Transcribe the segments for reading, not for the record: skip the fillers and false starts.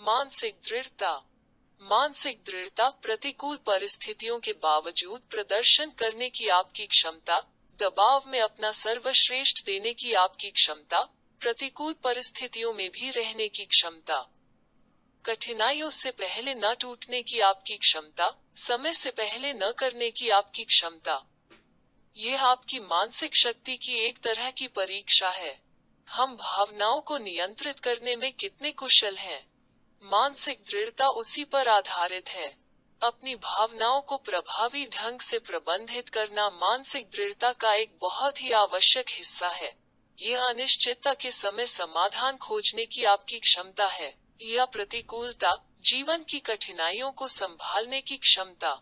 मानसिक दृढ़ता। मानसिक दृढ़ता प्रतिकूल परिस्थितियों के बावजूद प्रदर्शन करने की आपकी क्षमता, दबाव में अपना सर्वश्रेष्ठ देने की आपकी क्षमता, प्रतिकूल परिस्थितियों में भी रहने की क्षमता, कठिनाइयों से पहले न टूटने की आपकी क्षमता, समय से पहले न करने की आपकी क्षमता। यह आपकी मानसिक शक्ति की एक तरह की परीक्षा है। हम भावनाओं को नियंत्रित करने में कितने कुशल हैं। मानसिक दृढ़ता उसी पर आधारित है। अपनी भावनाओं को प्रभावी ढंग से प्रबंधित करना मानसिक दृढ़ता का एक बहुत ही आवश्यक हिस्सा है। यह अनिश्चितता के समय समाधान खोजने की आपकी क्षमता है। यह प्रतिकूलता, जीवन की कठिनाइयों को संभालने की क्षमता,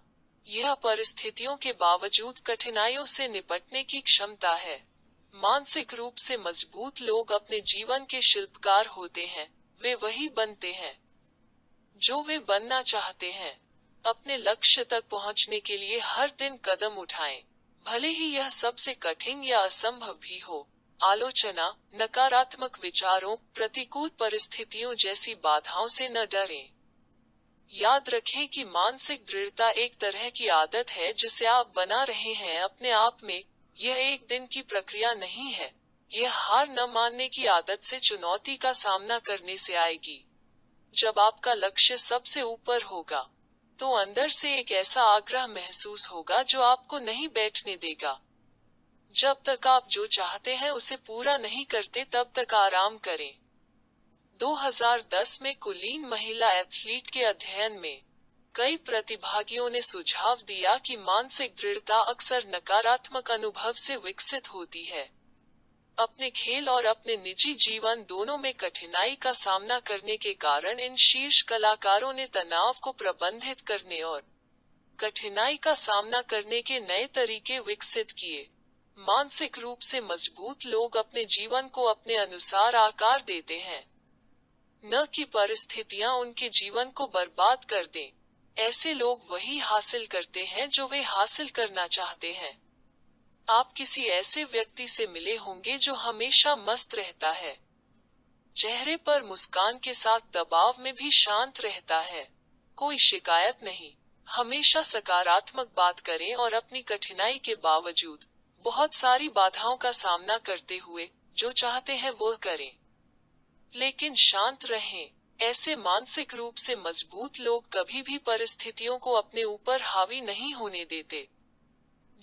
यह परिस्थितियों के बावजूद कठिनाइयों से निपटने की क्षमता है। मानसिक रूप से मजबूत लोग अपने जीवन के शिल्पकार होते हैं। वे वही बनते हैं जो वे बनना चाहते हैं। अपने लक्ष्य तक पहुंचने के लिए हर दिन कदम उठाएं, भले ही यह सबसे कठिन या असंभव भी हो। आलोचना, नकारात्मक विचारों, प्रतिकूल परिस्थितियों जैसी बाधाओं से न डरें। याद रखें कि मानसिक दृढ़ता एक तरह की आदत है जिसे आप बना रहे हैं अपने आप में। यह एक दिन की प्रक्रिया नहीं है। यह हार न मानने की आदत से चुनौती का सामना करने से आएगी। जब आपका लक्ष्य सबसे ऊपर होगा, तो अंदर से एक ऐसा आग्रह महसूस होगा जो आपको नहीं बैठने देगा। जब तक आप जो चाहते हैं उसे पूरा नहीं करते तब तक आराम करें। 2010 में कुलीन महिला एथलीट के अध्ययन में कई प्रतिभागियों ने सुझाव दिया कि मानसिक दृढ़ता अक्सर नकारात्मक अनुभव से विकसित होती है। अपने खेल और अपने निजी जीवन दोनों में कठिनाई का सामना करने के कारण इन शीर्ष कलाकारों ने तनाव को प्रबंधित करने और कठिनाई का सामना करने के नए तरीके विकसित किए। मानसिक रूप से मजबूत लोग अपने जीवन को अपने अनुसार आकार देते हैं, न कि परिस्थितियां उनके जीवन को बर्बाद कर दें। ऐसे लोग वही हासिल करते हैं जो वे हासिल करना चाहते हैं। आप किसी ऐसे व्यक्ति से मिले होंगे जो हमेशा मस्त रहता है, चेहरे पर मुस्कान के साथ दबाव में भी शांत रहता है, कोई शिकायत नहीं, हमेशा सकारात्मक बात करें और अपनी कठिनाई के बावजूद बहुत सारी बाधाओं का सामना करते हुए जो चाहते हैं वो करें, लेकिन शांत रहें। ऐसे मानसिक रूप से मजबूत लोग कभी भी परिस्थितियों को अपने ऊपर हावी नहीं होने देते।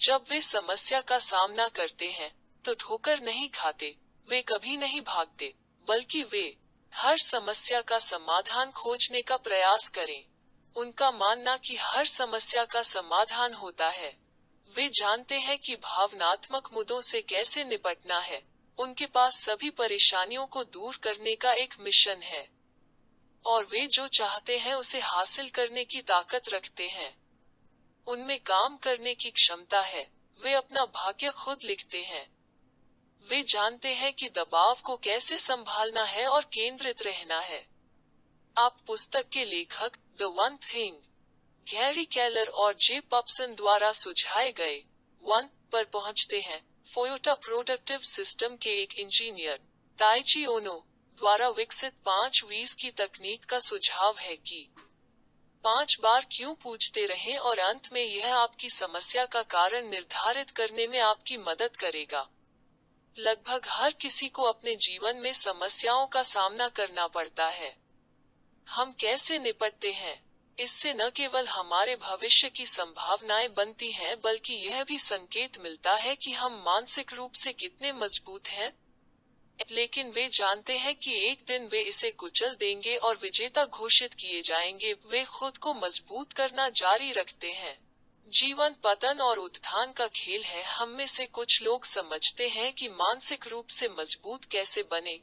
जब वे समस्या का सामना करते हैं, तो ठोकर नहीं खाते, वे कभी नहीं भागते, बल्कि वे हर समस्या का समाधान खोजने का प्रयास करें। उनका मानना कि हर समस्या का समाधान होता है। वे जानते हैं कि भावनात्मक मुद्दों से कैसे निपटना है। उनके पास सभी परेशानियों को दूर करने का एक मिशन है, और वे जो चाहते हैं उसे हासिल करने की ताकत रखते हैं। उनमें काम करने की क्षमता है। वे अपना भाग्य खुद लिखते हैं। वे जानते हैं कि दबाव को कैसे संभालना है और केंद्रित रहना है। आप पुस्तक के लेखक the one thing, Gary Keller और जे पप्सन द्वारा सुझाए गए वन पर पहुंचते हैं। टोयोटा प्रोडक्टिव सिस्टम के एक इंजीनियर ताइची ओनो द्वारा विकसित 5 V's की तकनीक का सुझाव है कि 5 बार क्यों पूछते रहें और अंत में यह आपकी समस्या का कारण निर्धारित करने में आपकी मदद करेगा। लगभग हर किसी को अपने जीवन में समस्याओं का सामना करना पड़ता है। हम कैसे निपटते हैं, इससे न केवल हमारे भविष्य की संभावनाएं बनती हैं, बल्कि यह भी संकेत मिलता है कि हम मानसिक रूप से कितने मजबूत हैं। लेकिन वे जानते हैं कि एक दिन वे इसे कुचल देंगे और विजेता घोषित किए जाएंगे। वे खुद को मजबूत करना जारी रखते हैं। जीवन पतन और उत्थान का खेल है। हम में से कुछ लोग समझते हैं कि मानसिक रूप से मजबूत कैसे बने।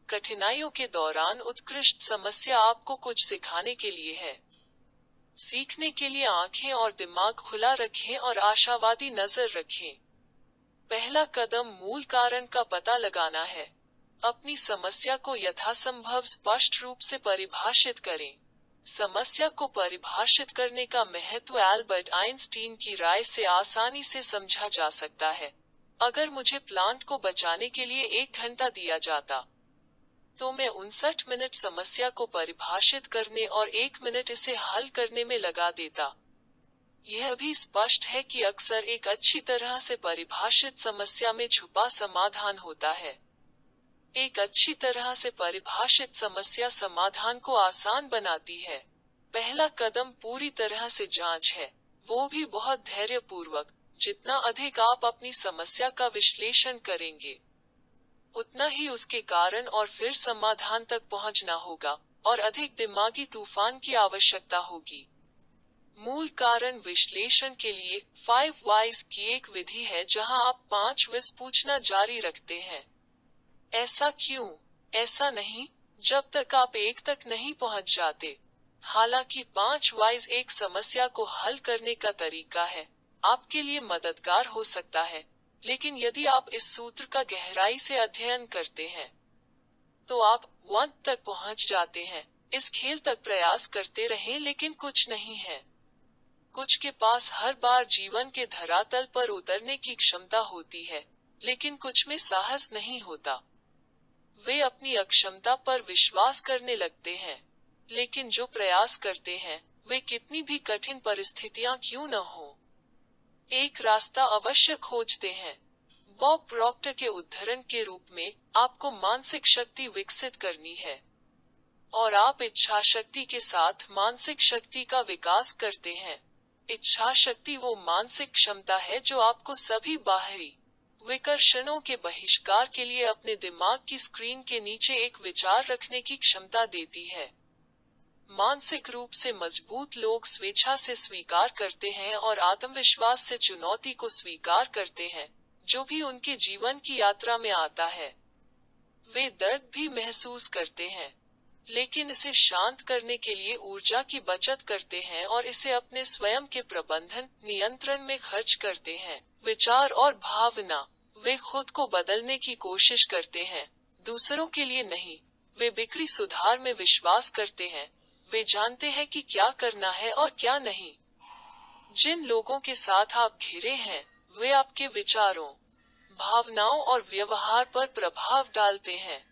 कठिनाइयों के दौरान उत्कृष्ट समस्या आपको कुछ सिखाने के लिए है। सीखने के लिए आंखें और दिमाग खुला रखें और आशावादी नजर रखें। पहला कदम मूल कारण का पता लगाना है। अपनी समस्या को यथासंभव स्पष्ट रूप से परिभाषित करें। समस्या को परिभाषित करने का महत्व एल्बर्ट आइंस्टीन की राय से आसानी से समझा जा सकता है। अगर मुझे प्लांट को बचाने के लिए 1 घंटा दिया जाता, तो मैं 59 मिनट समस्या को परिभाषित करने और 1 मिनट इसे हल करने में लगा देता। यह भी स्पष्ट है कि अक्सर एक अच्छी तरह से परिभाषित समस्या में छुपा समाधान होता है। एक अच्छी तरह से परिभाषित समस्या समाधान को आसान बनाती है। पहला कदम पूरी तरह से जांच है, वो भी बहुत धैर्यपूर्वक। जितना अधिक आप अपनी समस्या का विश्लेषण करेंगे, उतना ही उसके कारण और फिर समाधान तक पहुंचना होगा, और अधिक दिमागी तूफान की आवश्यकता होगी। मूल कारण विश्लेषण के लिए 5 व्हाइस की एक विधि है जहां आप 5 व्हिस पूछना जारी रखते हैं। ऐसा क्यों? ऐसा नहीं, जब तक आप एक तक नहीं पहुंच जाते। हालांकि 5 व्हाइस एक समस्या को हल करने का तरीका है, आपके लिए मददगार हो सकता है, लेकिन यदि आप इस सूत्र का गहराई से अध्ययन करते हैं, तो आप 1 तक पहुंच जाते हैं। इस खेल तक प्रयास करते रहें, लेकिन कुछ नहीं है। कुछ के पास हर बार जीवन के धरातल पर उतरने की क्षमता होती है, लेकिन कुछ में साहस नहीं होता। वे अपनी अक्षमता पर विश्वास करने लगते हैं, लेकिन जो प्रयास करते हैं, वे कितनी भी कठिन परिस्थितियां क्यों न हो, एक रास्ता अवश्य खोजते हैं। बॉब प्रॉक्टर के उद्धरण के रूप में, आपको मानसिक शक्ति विकसित करनी है, और आप इच्छा शक्ति के साथ मानसिक शक्ति का विकास करते हैं। इच्छा शक्ति वो मानसिक क्षमता है जो आपको सभी बाहरी विकर्षणों के बहिष्कार के लिए अपने दिमाग की स्क्रीन के नीचे एक विचार रखने की क्षमता देती है। मानसिक रूप से मजबूत लोग स्वेच्छा से स्वीकार करते हैं और आत्मविश्वास से चुनौती को स्वीकार करते हैं, जो भी उनके जीवन की यात्रा में आता है। वे दर्द भी महसूस करते हैं, लेकिन इसे शांत करने के लिए ऊर्जा की बचत करते हैं और इसे अपने स्वयं के प्रबंधन, नियंत्रण में खर्च करते हैं। विचार और भावना, वे खुद को बदलने की कोशिश करते हैं, दूसरों के लिए नहीं। वे बिक्री सुधार में विश्वास करते हैं, वे जानते हैं कि क्या करना है और क्या नहीं। जिन लोगों के साथ आप घिरे हैं, वे आपके विचारों, भावनाओं और व्यवहार पर प्रभाव डालते हैं।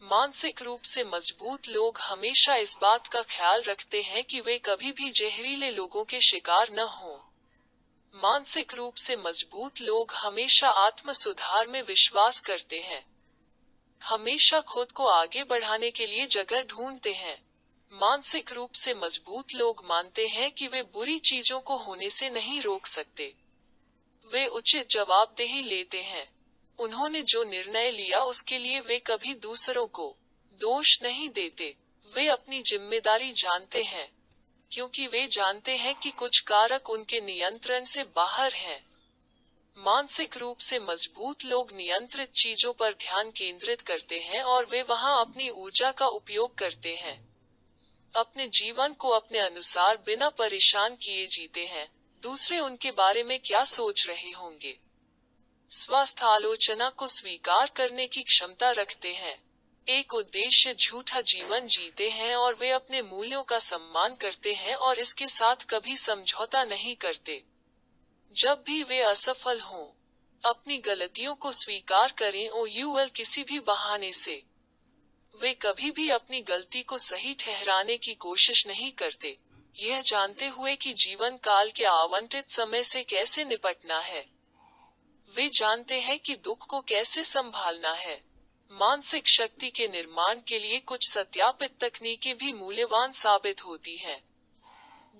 मानसिक रूप से मजबूत लोग हमेशा इस बात का ख्याल रखते हैं कि वे कभी भी जहरीले लोगों के शिकार न हों। मानसिक रूप से मजबूत लोग हमेशा आत्म सुधार में विश्वास करते हैं, हमेशा खुद को आगे बढ़ाने के लिए जगह ढूंढते हैं। मानसिक रूप से मजबूत लोग मानते हैं कि वे बुरी चीजों को होने से नहीं रोक सकते। वे उचित जवाबदेही लेते हैं। उन्होंने जो निर्णय लिया उसके लिए वे कभी दूसरों को दोष नहीं देते। वे अपनी जिम्मेदारी जानते हैं, क्योंकि वे जानते हैं कि कुछ कारक उनके नियंत्रण से बाहर हैं। मानसिक रूप से मजबूत लोग नियंत्रित चीजों पर ध्यान केंद्रित करते हैं और वे वहां अपनी ऊर्जा का उपयोग करते हैं। अपने जीवन को अपने अनुसार बिना परेशान किए जीते हैं। दूसरे उनके बारे में क्या सोच रहे होंगे। स्वस्थ आलोचना को स्वीकार करने की क्षमता रखते हैं। एक उद्देश्य झूठा जीवन जीते हैं और वे अपने मूल्यों का सम्मान करते हैं और इसके साथ कभी समझौता नहीं करते। जब भी वे असफल हों, अपनी गलतियों को स्वीकार करें और किसी भी बहाने से। वे कभी भी अपनी गलती को सही ठहराने की कोशिश नहीं करते, यह जानते हुए कि जीवन काल के आवंटित समय से कैसे निपटना है। वे जानते हैं कि दुख को कैसे संभालना है। मानसिक शक्ति के निर्माण के लिए कुछ सत्यापित तकनीकें भी मूल्यवान साबित होती हैं।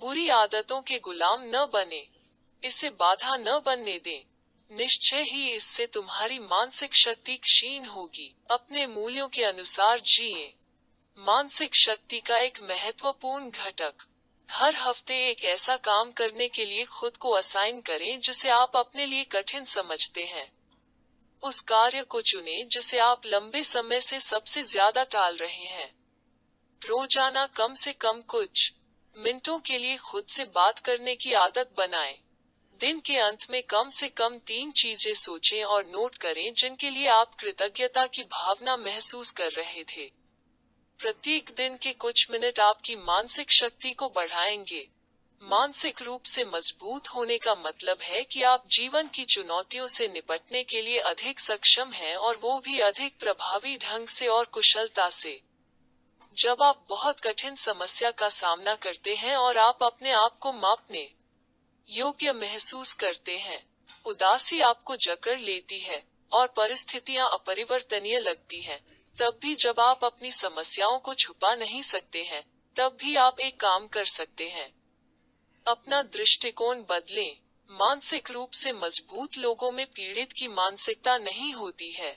बुरी आदतों के गुलाम न बने, इसे बाधा न बनने दें। निश्चय ही इससे तुम्हारी मानसिक शक्ति क्षीण होगी। अपने मूल्यों के अनुसार जिए। मानसिक शक्ति का एक महत्वपूर्ण घटक। हर हफ्ते एक ऐसा काम करने के लिए खुद को असाइन करें जिसे आप अपने लिए कठिन समझते हैं। उस कार्य को चुनें जिसे आप लंबे समय से सबसे ज्यादा टाल रहे हैं। रोजाना कम से कम कुछ मिनटों के लिए खुद से बात करने की आदत बनाएं। दिन के अंत में कम से कम 3 चीजें सोचें और नोट करें जिनके लिए आप कृतज्ञता की भावना महसूस कर रहे थे। प्रत्येक दिन के कुछ मिनट आपकी मानसिक शक्ति को बढ़ाएंगे। मानसिक रूप से मजबूत होने का मतलब है कि आप जीवन की चुनौतियों से निपटने के लिए अधिक सक्षम हैं और वो भी अधिक प्रभावी ढंग से और कुशलता से। जब आप बहुत कठिन समस्या का सामना करते हैं और आप अपने आप को मापने योग्य महसूस करते हैं, उदासी आपको जकड़ लेती है और परिस्थितियां अपरिवर्तनीय लगती हैं, तब भी जब आप अपनी समस्याओं को छुपा नहीं सकते हैं, तब भी आप एक काम कर सकते हैं। अपना दृष्टिकोण बदलें। मानसिक रूप से मजबूत लोगों में पीड़ित की मानसिकता नहीं होती है।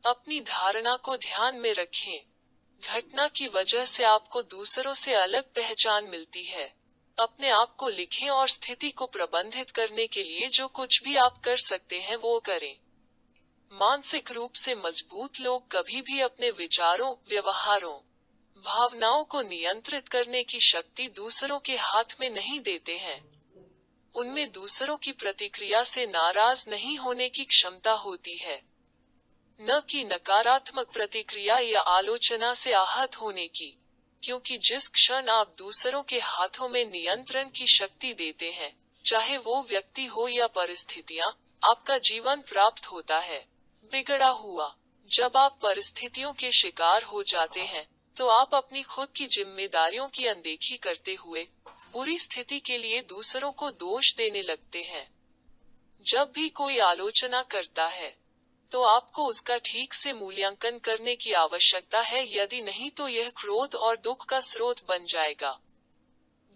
अपनी धारणा को ध्यान में रखें। घटना की वजह से आपको दूसरों से अलग पहचान मिलती है। अपने आप को लिखें और स्थिति को प्रबंधित करने के लिए जो कुछ भी आप कर सकते हैं वो करें। मानसिक रूप से मजबूत लोग कभी भी अपने विचारों, व्यवहारों, भावनाओं को नियंत्रित करने की शक्ति दूसरों के हाथ में नहीं देते हैं। उनमें दूसरों की प्रतिक्रिया से नाराज नहीं होने की क्षमता होती है, न कि नकारात्मक प्रतिक्रिया या आलोचना से आहत होने की। क्योंकि जिस क्षण आप दूसरों के हाथों में नियंत्रण की शक्ति देते हैं, चाहे वो व्यक्ति हो या परिस्थितियां, आपका जीवन प्राप्त होता है बिगड़ा हुआ। जब आप परिस्थितियों के शिकार हो जाते हैं, तो आप अपनी खुद की जिम्मेदारियों की अनदेखी करते हुए बुरी स्थिति के लिए दूसरों को दोष देने लगते हैं। जब भी कोई आलोचना करता है, तो आपको उसका ठीक से मूल्यांकन करने की आवश्यकता है, यदि नहीं तो यह क्रोध और दुख का स्रोत बन जाएगा।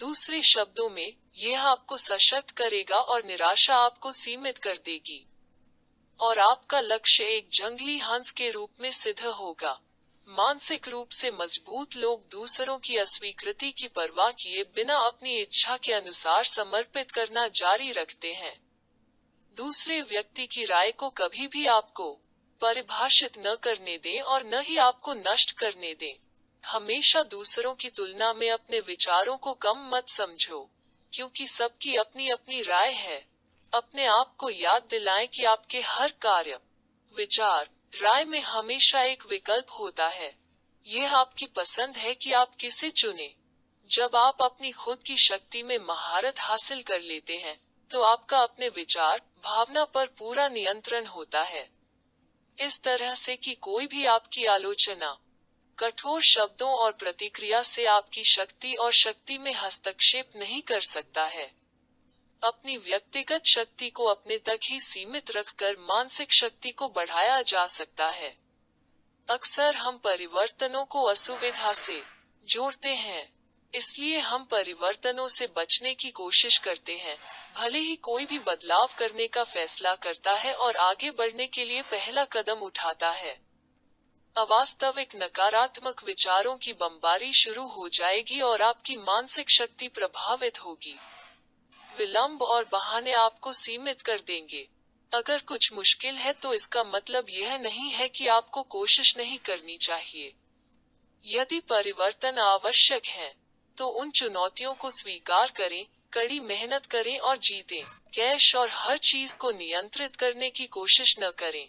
दूसरे शब्दों में, यह आपको सशक्त करेगा और निराशा आपको सीमित कर देगी, और आपका लक्ष्य एक जंगली हंस के रूप में सिद्ध होगा। मानसिक रूप से मजबूत लोग दूसरों की अस्वीकृति की परवाह किए बिना अपनी इच्छा के अनुसार समर्पित करना जारी रखते हैं। दूसरे व्यक्ति की राय को कभी भी आपको परिभाषित न करने दें और न ही आपको नष्ट करने दें। हमेशा दूसरों की तुलना में अपने विचारों को कम मत समझो, क्योंकि सबकी अपनी अपनी राय है। अपने आप को याद दिलाएं कि आपके हर कार्य, विचार, राय में हमेशा एक विकल्प होता है। यह आपकी पसंद है कि आप किसे चुनें। जब आप अपनी खुद की शक्ति में महारत हासिल कर लेते हैं, तो आपका अपने विचार, भावना पर पूरा नियंत्रण होता है। इस तरह से कि कोई भी आपकी आलोचना, कठोर शब्दों और प्रतिक्रिया से आपकी शक्ति और शक्ति में हस्तक्षेप नहीं कर सकता है। अपनी व्यक्तिगत शक्ति को अपने तक ही सीमित रखकर मानसिक शक्ति को बढ़ाया जा सकता है। अक्सर हम परिवर्तनों को असुविधा से जोड़ते हैं, इसलिए हम परिवर्तनों से बचने की कोशिश करते हैं, भले ही कोई भी बदलाव करने का फैसला करता है और आगे बढ़ने के लिए पहला कदम उठाता है। अवास्तविक नकारात्मक विचारों की बमबारी शुरू हो जाएगी और आपकी मानसिक शक्ति प्रभावित होगी। विलंब और बहाने आपको सीमित कर देंगे। अगर कुछ मुश्किल है तो इसका मतलब यह नहीं है कि आपको कोशिश नहीं करनी चाहिए। यदि परिवर्तन आवश्यक है, तो उन चुनौतियों को स्वीकार करें, कड़ी मेहनत करें और जीतें। कैश और हर चीज को नियंत्रित करने की कोशिश न करें।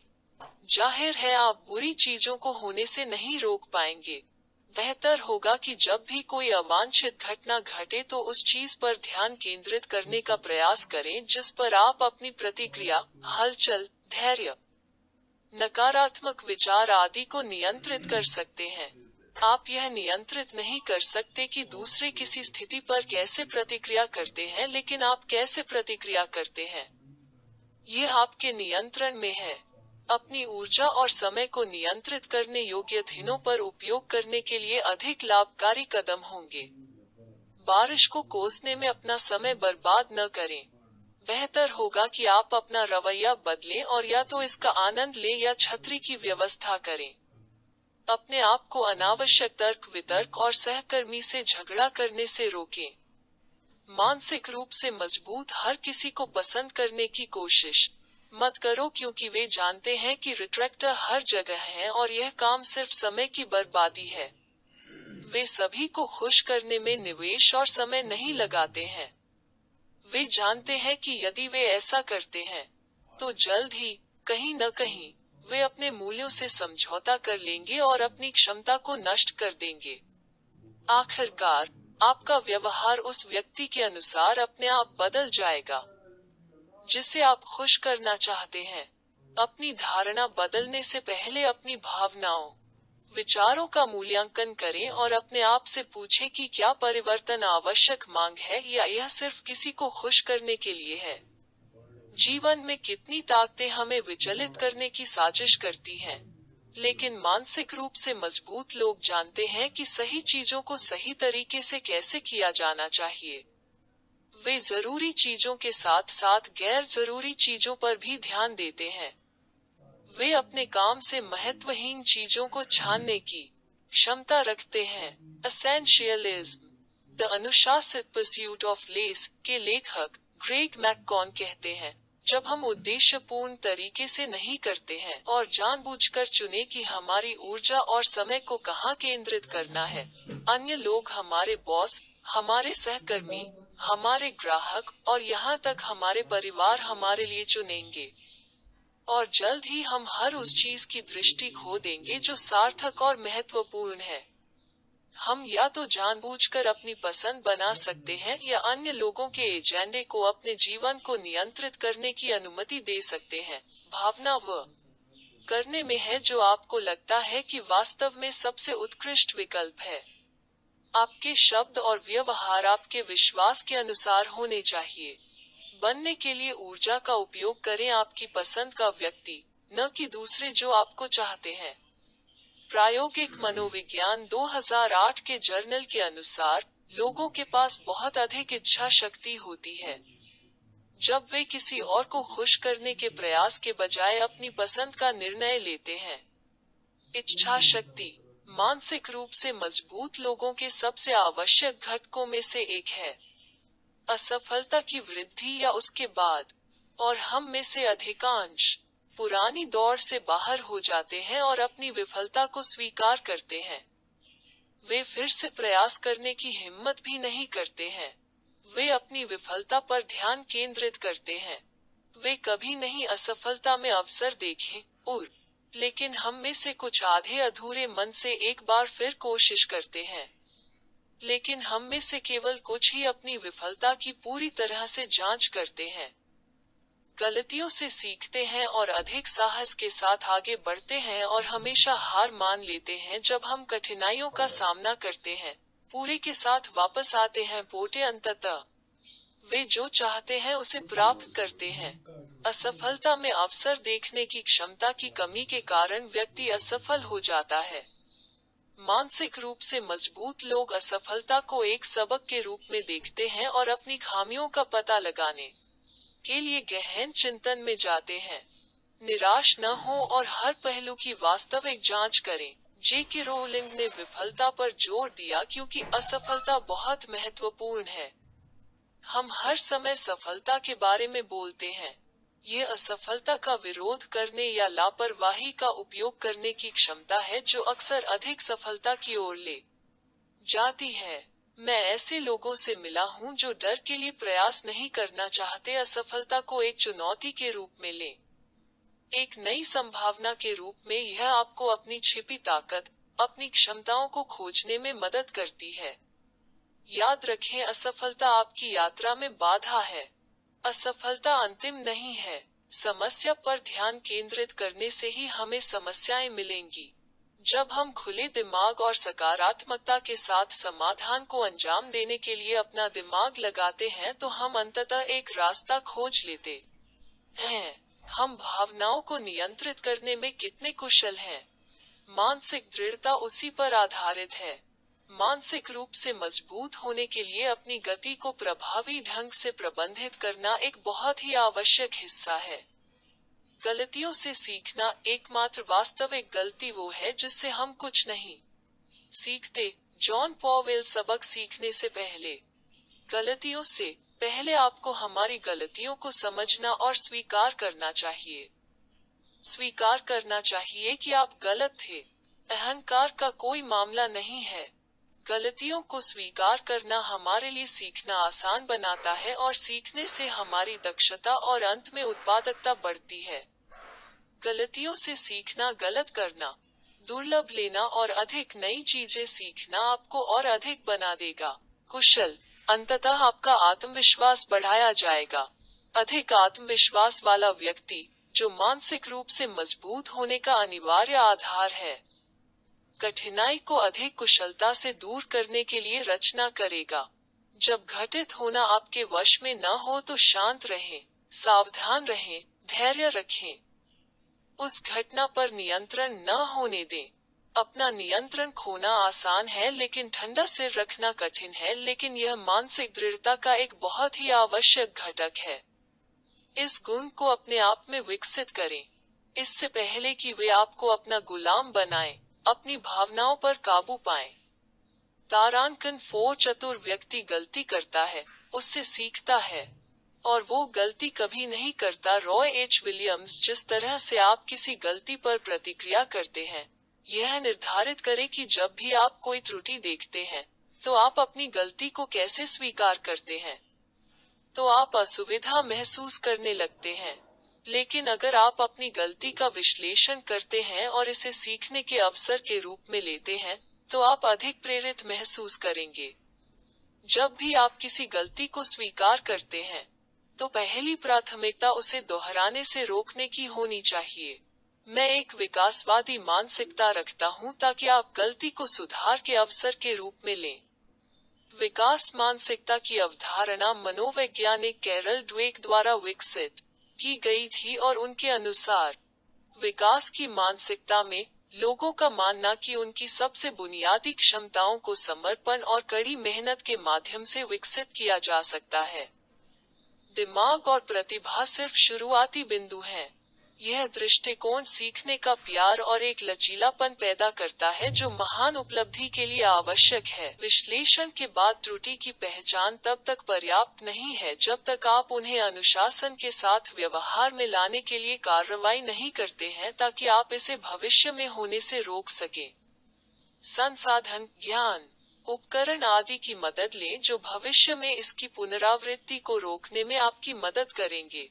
जाहिर है आप बुरी चीजों को होने से नहीं रोक पाएंगे। बेहतर होगा कि जब भी कोई अवांछित घटना घटे तो उस चीज पर ध्यान केंद्रित करने का प्रयास करें जिस पर आप अपनी प्रतिक्रिया, हलचल, धैर्य, नकारात्मक विचार आदि को नियंत्रित कर सकते हैं। आप यह नियंत्रित नहीं कर सकते कि दूसरे किसी स्थिति पर कैसे प्रतिक्रिया करते हैं, लेकिन आप कैसे प्रतिक्रिया करते हैं, यह आपके नियंत्रण में है। अपनी ऊर्जा और समय को नियंत्रित करने योग्य दिनों पर उपयोग करने के लिए अधिक लाभकारी कदम होंगे। बारिश को कोसने में अपना समय बर्बाद न करें। बेहतर होगा कि आप अपना रवैया बदलें और या तो इसका आनंद लें या छतरी की व्यवस्था करें। अपने आप को अनावश्यक तर्क वितर्क और सहकर्मी से झगड़ा करने से रोकें। मानसिक रूप से मजबूत हर किसी को पसंद करने की कोशिश मत करो, क्योंकि वे जानते हैं कि रिट्रैक्टर हर जगह है और यह काम सिर्फ समय की बर्बादी है। वे सभी को खुश करने में निवेश और समय नहीं लगाते हैं। वे जानते हैं कि यदि वे ऐसा करते हैं, तो जल्द ही, कहीं न कहीं, वे अपने मूल्यों से समझौता कर लेंगे और अपनी क्षमता को नष्ट कर देंगे। आखिरकार, आपका व्यवहार उस व्यक्ति के अनुसार अपने आप बदल जाएगा जिसे आप खुश करना चाहते हैं। अपनी धारणा बदलने से पहले अपनी भावनाओं, विचारों का मूल्यांकन करें और अपने आप से पूछें कि क्या परिवर्तन आवश्यक मांग है या यह सिर्फ किसी को खुश करने के लिए है। जीवन में कितनी ताकतें हमें विचलित करने की साजिश करती हैं, लेकिन मानसिक रूप से मजबूत लोग जानते हैं कि सही चीजों को सही तरीके से कैसे किया जाना चाहिए। वे जरूरी चीजों के साथ साथ गैर जरूरी चीजों पर भी ध्यान देते हैं। वे अपने काम से महत्वहीन चीजों को छानने की क्षमता रखते हैं। एसेंशियलिज्म, द अनुशासित परस्यूट ऑफ लेस के लेखक ग्रेग मैककॉन कहते हैं, जब हम उद्देश्यपूर्ण तरीके से नहीं करते हैं और जानबूझकर चुने कि हमारी ऊर्जा और समय को कहाँ केंद्रित करना है, अन्य लोग, हमारे बॉस, हमारे सहकर्मी, हमारे ग्राहक और यहाँ तक हमारे परिवार हमारे लिए चुनेंगे। और जल्द ही हम हर उस चीज की दृष्टि खो देंगे जो सार्थक और महत्वपूर्ण है। हम या तो जानबूझकर अपनी पसंद बना सकते हैं या अन्य लोगों के एजेंडे को अपने जीवन को नियंत्रित करने की अनुमति दे सकते हैं। भावना वह करने में है जो आपको लगता है कि वास्तव में सबसे उत्कृष्ट विकल्प है। आपके शब्द और व्यवहार आपके विश्वास के अनुसार होने चाहिए। बनने के लिए ऊर्जा का उपयोग करें आपकी पसंद का व्यक्ति, न कि दूसरे जो आपको चाहते हैं। प्रायोगिक मनोविज्ञान 2008 के जर्नल के अनुसार, लोगों के पास बहुत अधिक इच्छा शक्ति होती है जब वे किसी और को खुश करने के प्रयास के बजाय अपनी पसंद का निर्णय लेते हैं। इच्छा शक्ति मानसिक रूप से मजबूत लोगों के सबसे आवश्यक घटकों में से एक है। असफलता की वृद्धि या उसके बाद, और हम में से अधिकांश पुरानी दौड़ से बाहर हो जाते हैं और अपनी विफलता को स्वीकार करते हैं। वे फिर से प्रयास करने की हिम्मत भी नहीं करते हैं। वे अपनी विफलता पर ध्यान केंद्रित करते हैं। वे कभी नहीं असफलता में अवसर देखें, और लेकिन हम में से कुछ आधे अधूरे मन से एक बार फिर कोशिश करते हैं। लेकिन हम में से केवल कुछ ही अपनी विफलता की पूरी तरह से जांच करते हैं, गलतियों से सीखते हैं और अधिक साहस के साथ आगे बढ़ते हैं और हमेशा हार मान लेते हैं जब हम कठिनाइयों का सामना करते हैं, पूरे के साथ वापस आते हैं। पोटे अंततः वे जो चाहते हैं उसे प्राप्त करते हैं। असफलता में अवसर देखने की क्षमता की कमी के कारण व्यक्ति असफल हो जाता है। मानसिक रूप से मजबूत लोग असफलता को एक सबक के रूप में देखते हैं और अपनी खामियों का पता लगाने के लिए गहन चिंतन में जाते हैं। निराश न हो और हर पहलू की वास्तविक जांच करें। जे.के. रोलिंग ने विफलता पर जोर दिया क्योंकि असफलता बहुत महत्वपूर्ण है। हम हर समय सफलता के बारे में बोलते हैं। ये असफलता का विरोध करने या लापरवाही का उपयोग करने की क्षमता है जो अक्सर अधिक सफलता की ओर ले जाती है। मैं ऐसे लोगों से मिला हूं जो डर के लिए प्रयास नहीं करना चाहते, असफलता को एक चुनौती के रूप में लें, एक नई संभावना के रूप में। यह आपको अपनी छिपी ताकत, अपनी क्षमताओं को खोजने में मदद करती है। याद रखें, असफलता आपकी यात्रा में बाधा है। असफलता अंतिम नहीं है। समस्या पर ध्यान केंद्रित करने से ही हमें समस्याएं मिलेंगी। जब हम खुले दिमाग और सकारात्मकता के साथ समाधान को अंजाम देने के लिए अपना दिमाग लगाते हैं तो हम अंततः एक रास्ता खोज लेते हैं। हम भावनाओं को नियंत्रित करने में कितने कुशल हैं। मानसिक दृढ़ता उसी पर आधारित है। मानसिक रूप से मजबूत होने के लिए अपनी गति को प्रभावी ढंग से प्रबंधित करना एक बहुत ही आवश्यक हिस्सा है। गलतियों से सीखना, एकमात्र वास्तविक गलती वो है जिससे हम कुछ नहीं सीखते। जॉन पॉवेल सबक सीखने से पहले, गलतियों से पहले आपको हमारी गलतियों को समझना और स्वीकार करना चाहिए। स्वीकार करना चाहिए कि आप गलत थे। अहंकार का कोई मामला नहीं है। गलतियों को स्वीकार करना हमारे लिए सीखना आसान बनाता है और सीखने से हमारी दक्षता और अंत में उत्पादकता बढ़ती है। गलतियों से सीखना, गलत करना, दुर्लभ लेना और अधिक नई चीजें सीखना आपको और अधिक बना देगा। कुशल। अंततः आपका आत्मविश्वास बढ़ाया जाएगा। अधिक आत्मविश्वास वाला व्यक्ति, जो मानसिक रूप से मजबूत होने का अनिवार्य आधार है, कठिनाई को अधिक कुशलता से दूर करने के लिए रचना करेगा। जब घटित होना आपके वश में न हो तो शांत रहें, सावधान रहें, धैर्य रखें। उस घटना पर नियंत्रण न होने दें। अपना नियंत्रण खोना आसान है लेकिन ठंडा सिर रखना कठिन है, लेकिन यह मानसिक दृढ़ता का एक बहुत ही आवश्यक घटक है। इस गुण को अपने आप में विकसित करें, इससे पहले कि वे आपको अपना गुलाम बनाएं। अपनी भावनाओं पर काबू पाएं। तारांकन 4 चतुर व्यक्ति गलती करता है, उससे सीखता है, और वो गलती कभी नहीं करता। Roy H Williams. जिस तरह से आप किसी गलती पर प्रतिक्रिया करते हैं, यह निर्धारित करें कि जब भी आप कोई त्रुटि देखते हैं, तो आप अपनी गलती को कैसे स्वीकार करते हैं। तो आप असुविधा महसूस करने लगते हैं। लेकिन अगर आप अपनी गलती का विश्लेषण करते हैं और इसे सीखने के अवसर के रूप में लेते हैं, तो आप अधिक प्रेरित महसूस करेंगे। जब भी आप किसी गलती को स्वीकार करते हैं, तो पहली प्राथमिकता उसे दोहराने से रोकने की होनी चाहिए। मैं एक विकासवादी मानसिकता रखता हूं ताकि आप गलती को सुधार के अवसर के रूप में लें। विकास मानसिकता की अवधारणा मनोवैज्ञानिक कैरल ड्वेक द्वारा विकसित की गई थी और उनके अनुसार विकास की मानसिकता में लोगों का मानना कि उनकी सबसे बुनियादी क्षमताओं को समर्पण और कड़ी मेहनत के माध्यम से विकसित किया जा सकता है। दिमाग और प्रतिभा सिर्फ शुरुआती बिंदु हैं। यह दृष्टिकोण सीखने का प्यार और एक लचीलापन पैदा करता है जो महान उपलब्धि के लिए आवश्यक है। विश्लेषण के बाद त्रुटि की पहचान तब तक पर्याप्त नहीं है जब तक आप उन्हें अनुशासन के साथ व्यवहार में लाने के लिए कार्रवाई नहीं करते हैं, ताकि आप इसे भविष्य में होने से रोक सकें। संसाधन, ज्ञान, उपकरण आदि की मदद लें जो भविष्य में इसकी पुनरावृत्ति को रोकने में आपकी मदद करेंगे।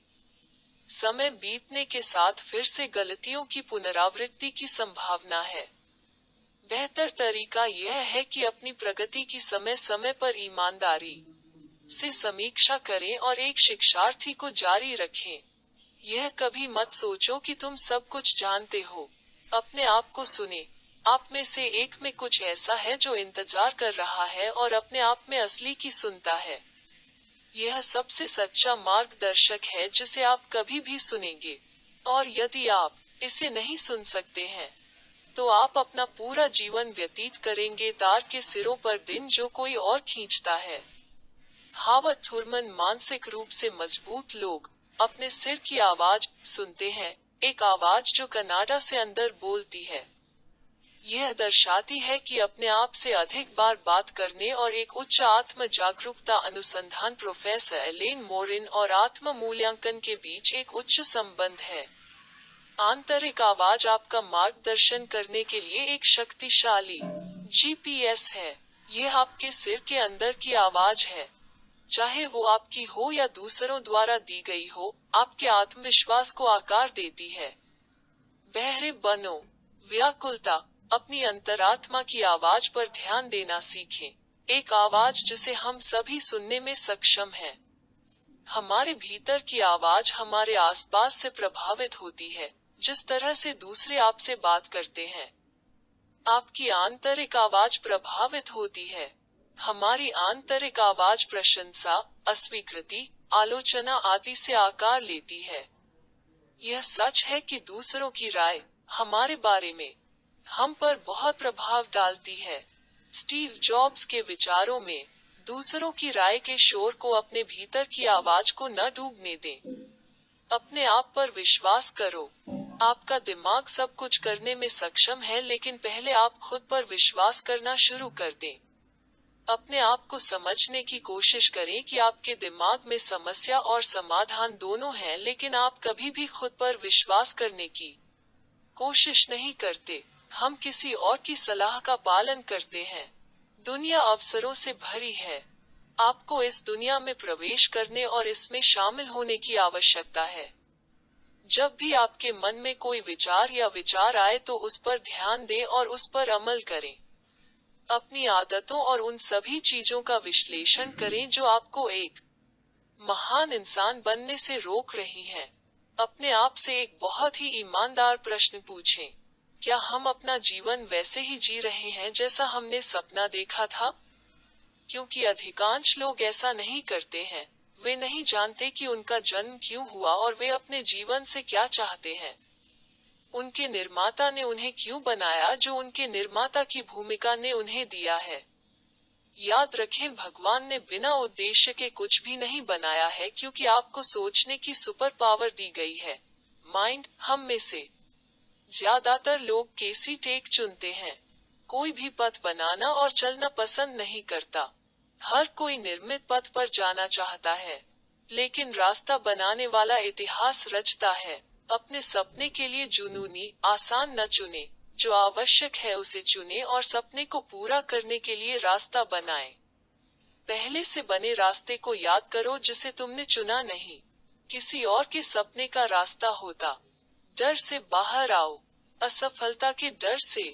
समय बीतने के साथ फिर से गलतियों की पुनरावृत्ति की संभावना है। बेहतर तरीका यह है कि अपनी प्रगति की समय समय पर ईमानदारी से समीक्षा करें और एक शिक्षार्थी को जारी रखें। यह कभी मत सोचो कि तुम सब कुछ जानते हो। अपने आप को सुने। आप में से एक में कुछ ऐसा है जो इंतजार कर रहा है और अपने आप में असली की सुनता है। यह सबसे सच्चा मार्गदर्शक है जिसे आप कभी भी सुनेंगे। और यदि आप इसे नहीं सुन सकते हैं, तो आप अपना पूरा जीवन व्यतीत करेंगे तार के सिरों पर दिन जो कोई और खींचता है। Howard Thurman. मानसिक रूप से मजबूत लोग अपने सिर की आवाज सुनते हैं, एक आवाज जो कनाडा से अंदर बोलती है। यह दर्शाती है कि अपने आप से अधिक बार बात करने और एक उच्च आत्म जागरूकता अनुसंधान प्रोफेसर एलेन मोरिन और आत्म मूल्यांकन के बीच एक उच्च संबंध है। आंतरिक आवाज आपका मार्गदर्शन करने के लिए एक शक्तिशाली जीपीएस है। यह आपके सिर के अंदर की आवाज है, चाहे वो आपकी हो या दूसरों द्वारा दी गई हो, आपके आत्मविश्वास को आकार देती है। बहरे बनो। व्याकुलता। अपनी अंतरात्मा की आवाज पर ध्यान देना सीखें। एक आवाज जिसे हम सभी सुनने में सक्षम हैं। हमारे भीतर की आवाज हमारे आसपास से प्रभावित होती है, जिस तरह से दूसरे आपसे बात करते हैं। आपकी आंतरिक आवाज प्रभावित होती है। हमारी आंतरिक आवाज प्रशंसा, अस्वीकृति, आलोचना आदि से आकार लेती है। यह सच है कि दूसरों की राय हमारे बारे में हम पर बहुत प्रभाव डालती है। स्टीव जॉब्स के विचारों में, दूसरों की राय के शोर को अपने भीतर की आवाज को न डूबने दें। अपने आप पर विश्वास करो। आपका दिमाग सब कुछ करने में सक्षम है, लेकिन पहले आप खुद पर विश्वास करना शुरू कर दें। अपने आप को समझने की कोशिश करें कि आपके दिमाग में समस्या और समाधान दोनों हैं, लेकिन आप कभी भी खुद पर विश्वास करने की कोशिश नहीं करते। हम किसी और की सलाह का पालन करते हैं। दुनिया अवसरों से भरी है। आपको इस दुनिया में प्रवेश करने और इसमें शामिल होने की आवश्यकता है। जब भी आपके मन में कोई विचार या विचार आए तो उस पर ध्यान दें और उस पर अमल करें। अपनी आदतों और उन सभी चीजों का विश्लेषण करें जो आपको एक महान इंसान बनने से रोक रही हैं। अपने आप से एक बहुत ही ईमानदार प्रश्न पूछें। क्या हम अपना जीवन वैसे ही जी रहे हैं जैसा हमने सपना देखा था? क्योंकि अधिकांश लोग ऐसा नहीं करते हैं। वे नहीं जानते कि उनका जन्म क्यों हुआ और वे अपने जीवन से क्या चाहते हैं। उनके निर्माता ने उन्हें क्यों बनाया जो उनके निर्माता की भूमिका ने उन्हें दिया है। याद रखें, भगवान ने बिना उद्देश्य के कुछ भी नहीं बनाया है, क्योंकि आपको सोचने की सुपर पावर दी गई है। माइंड। हम में से ज्यादातर लोग कैसी टेक चुनते हैं। कोई भी पथ बनाना और चलना पसंद नहीं करता। हर कोई निर्मित पथ पर जाना चाहता है, लेकिन रास्ता बनाने वाला इतिहास रचता है। अपने सपने के लिए जुनूनी, आसान न चुने। जो आवश्यक है उसे चुने और सपने को पूरा करने के लिए रास्ता बनाएं। पहले से बने रास्ते को याद करो जिसे तुमने चुना नहीं। किसी और के सपने का रास्ता होता। डर से बाहर आओ। असफलता के डर से।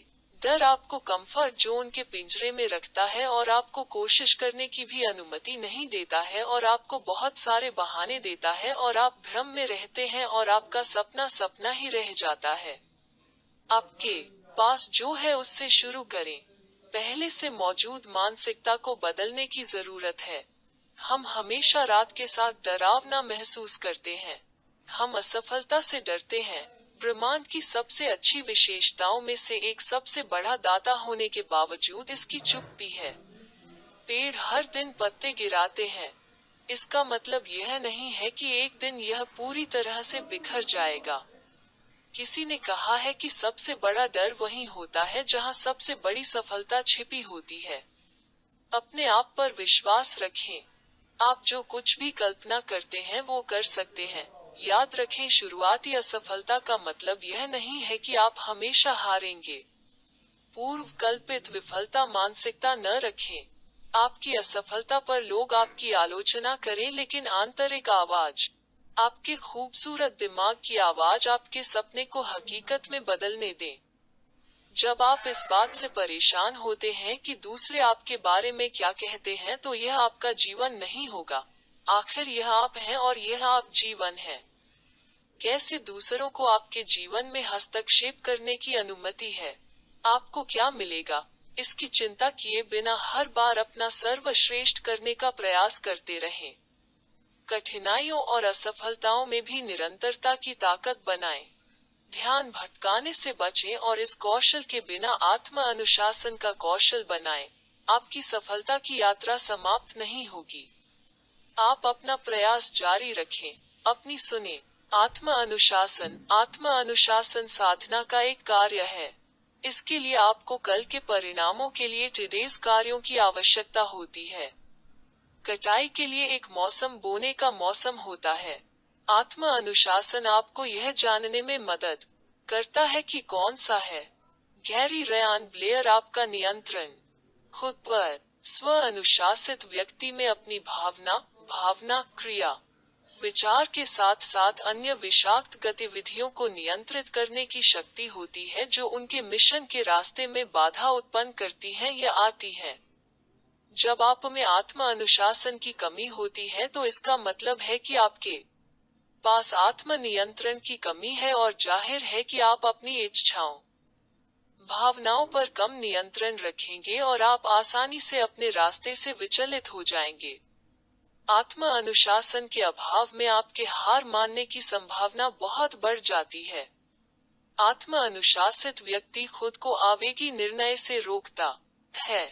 डर आपको कंफर्ट जोन के पिंजरे में रखता है और आपको कोशिश करने की भी अनुमति नहीं देता है और आपको बहुत सारे बहाने देता है और आप भ्रम में रहते हैं और आपका सपना सपना ही रह जाता है। आपके पास जो है उससे शुरू करें। पहले से मौजूद मानसिकता को बदलने की जरूरत है। हम हमेशा रात के साथ डरावना महसूस करते हैं। हम असफलता से डरते हैं। ब्रह्मांड की सबसे अच्छी विशेषताओं में से एक सबसे बड़ा दाता होने के बावजूद इसकी चुप्पी है। पेड़ हर दिन पत्ते गिराते हैं। इसका मतलब यह नहीं है कि एक दिन यह पूरी तरह से बिखर जाएगा। किसी ने कहा है कि सबसे बड़ा डर वही होता है जहां सबसे बड़ी सफलता छिपी होती है। अपने आप पर विश्वास रखें। आप जो कुछ भी कल्पना करते हैं वो कर सकते हैं। याद रखें, शुरुआती असफलता का मतलब यह नहीं है कि आप हमेशा हारेंगे। पूर्व कल्पित विफलता मानसिकता न रखें। आपकी असफलता पर लोग आपकी आलोचना करें, लेकिन आंतरिक आवाज, आपके खूबसूरत दिमाग की आवाज आपके सपने को हकीकत में बदलने दें। जब आप इस बात से परेशान होते हैं कि दूसरे आपके बारे में क्या कहते हैं, तो यह आपका जीवन नहीं होगा। आखिर यह आप हैं और यह आप जीवन है। कैसे दूसरों को आपके जीवन में हस्तक्षेप करने की अनुमति है? आपको क्या मिलेगा, इसकी चिंता किए बिना हर बार अपना सर्वश्रेष्ठ करने का प्रयास करते रहें। कठिनाइयों और असफलताओं में भी निरंतरता की ताकत बनाएं। ध्यान भटकाने से बचें और इस कौशल के बिना आत्म अनुशासन का कौशल बनाएं। आपकी सफलता की यात्रा समाप्त नहीं होगी। आप अपना प्रयास जारी रखें। अपनी सुने। आत्म अनुशासन साधना का एक कार्य है। इसके लिए आपको कल के परिणामों के लिए टुडेज कार्यों की आवश्यकता होती है। कटाई के लिए एक मौसम बोने का मौसम होता है। आत्म अनुशासन आपको यह जानने में मदद करता है कि कौन सा है। गैरी रयान ब्लेयर आपका नियंत्रण खुद पर। स्व अनुशासित व्यक्ति में अपनी भावना, क्रिया, विचार के साथ साथ अन्य विषाक्त गतिविधियों को नियंत्रित करने की शक्ति होती है, जो उनके मिशन के रास्ते में बाधा उत्पन्न करती है या आती है। जब आप में आत्म अनुशासन की कमी होती है तो इसका मतलब है कि आपके पास आत्म नियंत्रण की कमी है और जाहिर है कि आप अपनी इच्छाओं, भावनाओं पर कम नियंत्रण रखेंगे और आप आसानी से अपने रास्ते से विचलित हो जाएंगे। आत्म अनुशासन के अभाव में आपके हार मानने की संभावना बहुत बढ़ जाती है। आत्म अनुशासित व्यक्ति खुद को आवेगी निर्णय से रोकता है।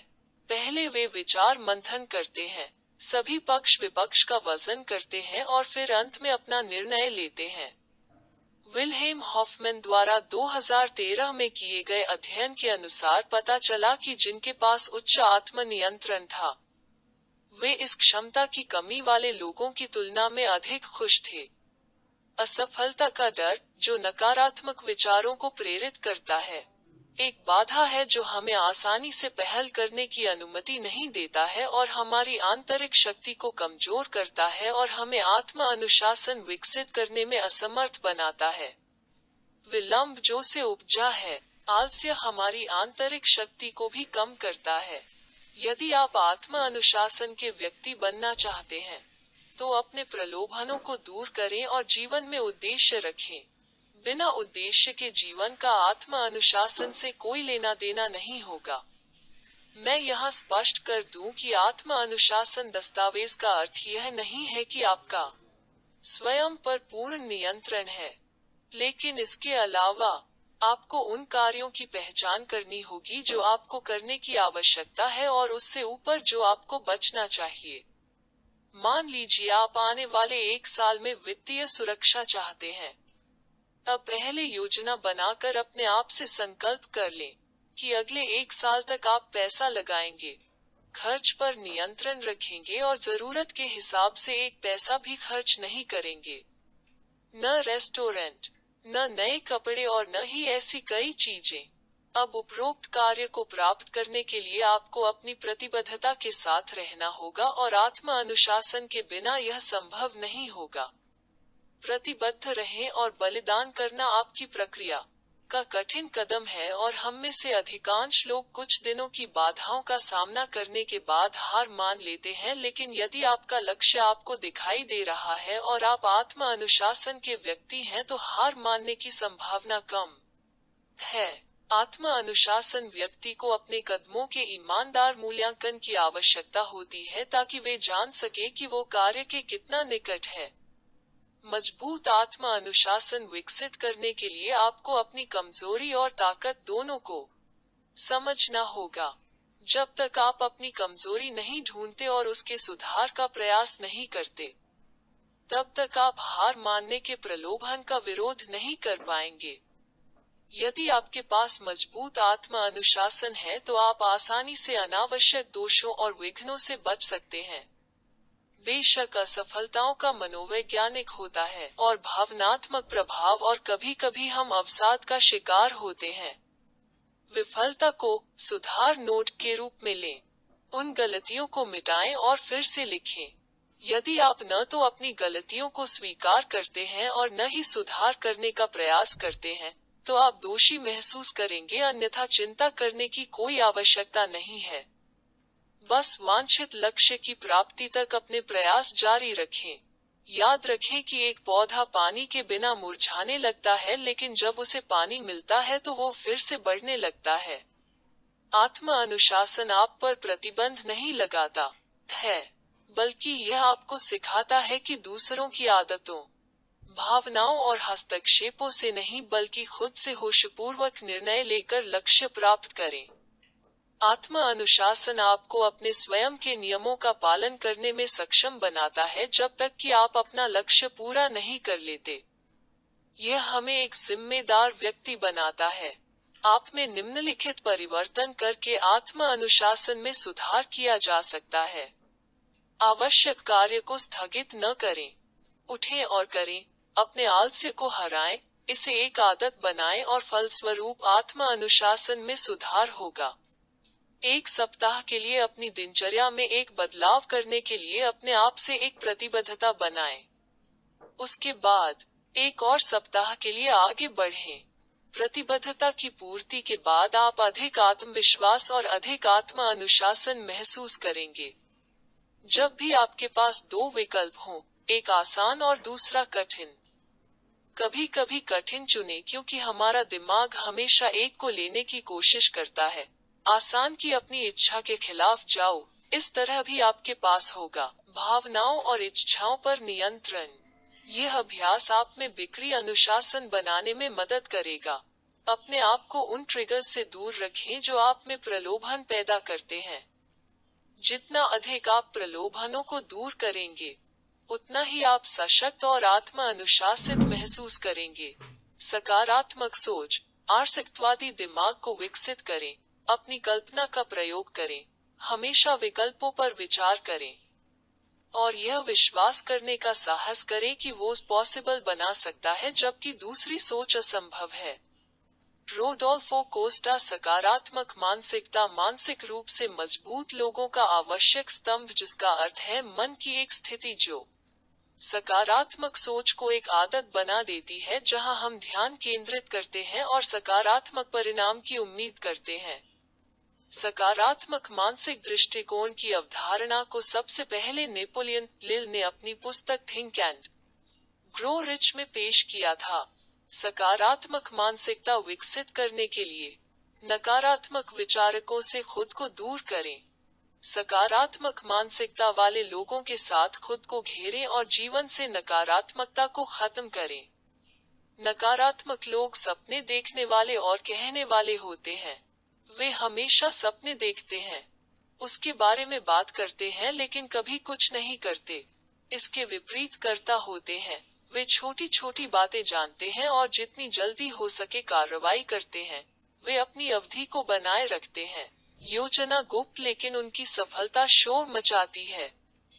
पहले वे विचार मंथन करते हैं, सभी पक्ष विपक्ष का वजन करते हैं और फिर अंत में अपना निर्णय लेते हैं। विल्हेम हॉफमैन द्वारा 2013 में किए गए अध्ययन के अनुसार पता चला कि जिनके पास उच्च आत्मनियंत्रण था, वे इस क्षमता की कमी वाले लोगों की तुलना में अधिक खुश थे। असफलता का डर, जो नकारात्मक विचारों को प्रेरित करता है, एक बाधा है जो हमें आसानी से पहल करने की अनुमति नहीं देता है और हमारी आंतरिक शक्ति को कमजोर करता है और हमें आत्म अनुशासन विकसित करने में असमर्थ बनाता है। विलंब जो से उपजा है। आलस्य हमारी आंतरिक शक्ति को भी कम करता है। यदि आप आत्म अनुशासन के व्यक्ति बनना चाहते हैं, तो अपने प्रलोभनों को दूर करें और जीवन में उद्देश्य रखें। बिना उद्देश्य के जीवन का आत्म अनुशासन से कोई लेना देना नहीं होगा। मैं यहाँ स्पष्ट कर दूं कि आत्म अनुशासन दस्तावेज का अर्थ यह नहीं है कि आपका स्वयं पर पूर्ण नियंत्रण है, लेकिन इसके अलावा आपको उन कार्यों की पहचान करनी होगी जो आपको करने की आवश्यकता है और उससे ऊपर जो आपको बचना चाहिए। मान लीजिए आप आने वाले 1 साल में वित्तीय सुरक्षा चाहते हैं। अब पहले योजना बनाकर अपने आप से संकल्प कर लें कि अगले 1 साल तक आप पैसा लगाएंगे, खर्च पर नियंत्रण रखेंगे और जरूरत के हिसाब से एक पैसा भी खर्च नहीं करेंगे। न रेस्टोरेंट, न नए कपड़े और न ही ऐसी कई चीजें। अब उपरोक्त कार्य को प्राप्त करने के लिए आपको अपनी प्रतिबद्धता के साथ रहना होगा और आत्म अनुशासन के बिना यह संभव नहीं होगा। प्रतिबद्ध रहें और बलिदान करना आपकी प्रक्रिया का कठिन कदम है और हम में से अधिकांश लोग कुछ दिनों की बाधाओं का सामना करने के बाद हार मान लेते हैं, लेकिन यदि आपका लक्ष्य आपको दिखाई दे रहा है और आप आत्म अनुशासन के व्यक्ति हैं तो हार मानने की संभावना कम है। आत्म अनुशासन व्यक्ति को अपने कदमों के ईमानदार मूल्यांकन की आवश्यकता होती है ताकि वे जान सके कि वो कार्य के कितना निकट है। मजबूत आत्म अनुशासन विकसित करने के लिए आपको अपनी कमजोरी और ताकत दोनों को समझना होगा। जब तक आप अपनी कमजोरी नहीं ढूंढते और उसके सुधार का प्रयास नहीं करते, तब तक आप हार मानने के प्रलोभन का विरोध नहीं कर पाएंगे। यदि आपके पास मजबूत आत्म अनुशासन है तो आप आसानी से अनावश्यक दोषों और विघ्नों से बच सकते हैं। बेशक असफलताओं का मनोवैज्ञानिक होता है और भावनात्मक प्रभाव और कभी-कभी हम अवसाद का शिकार होते हैं। विफलता को सुधार नोट के रूप में लें। उन गलतियों को मिटाएं और फिर से लिखें। यदि आप न तो अपनी गलतियों को स्वीकार करते हैं और न ही सुधार करने का प्रयास करते हैं, तो आप दोषी महसूस करेंगे, अन्यथा चिंता करने की कोई आवश्यकता नहीं है। बस वांछित लक्ष्य की प्राप्ति तक अपने प्रयास जारी रखें। याद रखें कि एक पौधा पानी के बिना मुरझाने लगता है, लेकिन जब उसे पानी मिलता है तो वो फिर से बढ़ने लगता है। आत्म अनुशासन आप पर प्रतिबंध नहीं लगाता है, बल्कि यह आपको सिखाता है कि दूसरों की आदतों, भावनाओं और हस्तक्षेपों से नहीं बल्कि खुद से होशपूर्वक निर्णय लेकर लक्ष्य प्राप्त करें। आत्म अनुशासन आपको अपने स्वयं के नियमों का पालन करने में सक्षम बनाता है जब तक कि आप अपना लक्ष्य पूरा नहीं कर लेते। यह हमें एक जिम्मेदार व्यक्ति बनाता है। आप में निम्नलिखित परिवर्तन करके आत्म अनुशासन में सुधार किया जा सकता है। आवश्यक कार्य को स्थगित न करें। उठें और करें। अपने आलस्य को हराएं, इसे एक आदत बनाएं और फलस्वरूप आत्म अनुशासन में सुधार होगा। एक सप्ताह के लिए अपनी दिनचर्या में एक बदलाव करने के लिए अपने आप से एक प्रतिबद्धता बनाएं। उसके बाद एक और सप्ताह के लिए आगे बढ़ें। प्रतिबद्धता की पूर्ति के बाद आप अधिक आत्मविश्वास और अधिक आत्म अनुशासन महसूस करेंगे। जब भी आपके पास 2 विकल्प हों, एक आसान और दूसरा कठिन, कभी कभी कठिन चुनें क्योंकि हमारा दिमाग हमेशा एक को लेने की कोशिश करता है। आसान की अपनी इच्छा के खिलाफ जाओ, इस तरह भी आपके पास होगा। भावनाओं और इच्छाओं पर नियंत्रण। यह अभ्यास आप में बिक्री अनुशासन बनाने में मदद करेगा। अपने आप को उन ट्रिगर्स से दूर रखें जो आप में प्रलोभन पैदा करते हैं। जितना अधिक आप प्रलोभनों को दूर करेंगे, उतना ही आप सशक्त और आत्म अनुशासित महसूस करेंगे। सकारात्मक सोच। आर्थिकवादी दिमाग को विकसित करें। अपनी कल्पना का प्रयोग करें। हमेशा विकल्पों पर विचार करें और यह विश्वास करने का साहस करें कि वो पॉसिबल बना सकता है जबकि दूसरी सोच असंभव है। Rodolfo Costa. सकारात्मक मानसिकता मानसिक रूप से मजबूत लोगों का आवश्यक स्तंभ, जिसका अर्थ है मन की एक स्थिति जो सकारात्मक सोच को एक आदत बना देती है जहां हम ध्यान केंद्रित करते हैं और सकारात्मक परिणाम की उम्मीद करते हैं। सकारात्मक मानसिक दृष्टिकोण की अवधारणा को सबसे पहले नेपोलियन हिल ने अपनी पुस्तक थिंक एंड ग्रो रिच में पेश किया था। सकारात्मक मानसिकता विकसित करने के लिए नकारात्मक विचारकों से खुद को दूर करें। सकारात्मक मानसिकता वाले लोगों के साथ खुद को घेरें और जीवन से नकारात्मकता को खत्म करें। नकारात्मक लोग सपने देखने वाले और कहने वाले होते हैं। वे हमेशा सपने देखते हैं, उसके बारे में बात करते हैं लेकिन कभी कुछ नहीं करते। इसके विपरीत कर्ता होते हैं। वे छोटी छोटी बातें जानते हैं और जितनी जल्दी हो सके कार्रवाई करते हैं। वे अपनी अवधि को बनाए रखते हैं। योजना गुप्त लेकिन उनकी सफलता शोर मचाती है।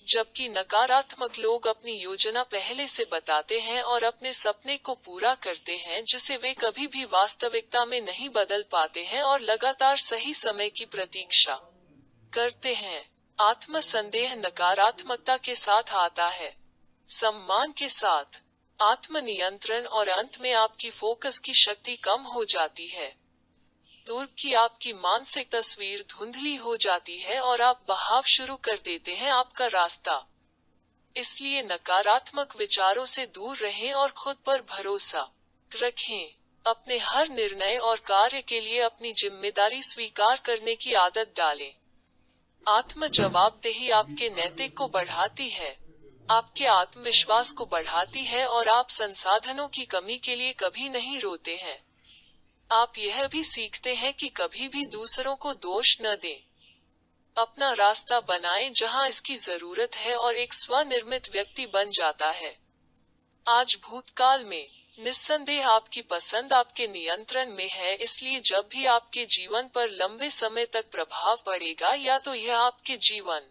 जबकि नकारात्मक लोग अपनी योजना पहले से बताते हैं और अपने सपने को पूरा करते हैं जिसे वे कभी भी वास्तविकता में नहीं बदल पाते हैं और लगातार सही समय की प्रतीक्षा करते हैं। आत्मसंदेह नकारात्मकता के साथ आता है। सम्मान के साथ आत्मनियंत्रण और अंत में आपकी फोकस की शक्ति कम हो जाती है। दूर की आपकी मानसिक तस्वीर धुंधली हो जाती है और आप बहाव शुरू कर देते हैं आपका रास्ता। इसलिए नकारात्मक विचारों से दूर रहें और खुद पर भरोसा रखें। अपने हर निर्णय और कार्य के लिए अपनी जिम्मेदारी स्वीकार करने की आदत डालें। आत्म जवाबदेही आपके नैतिक को बढ़ाती है, आपके आत्मविश्वास को बढ़ाती है और आप संसाधनों की कमी के लिए कभी नहीं रोते हैं। आप यह भी सीखते हैं कि कभी भी दूसरों को दोष न दें। अपना रास्ता बनाएं जहां इसकी जरूरत है और एक स्वनिर्मित व्यक्ति बन जाता है। आज भूतकाल में निस्संदेह आपकी पसंद आपके नियंत्रण में है, इसलिए जब भी आपके जीवन पर लंबे समय तक प्रभाव पड़ेगा या तो यह आपके जीवन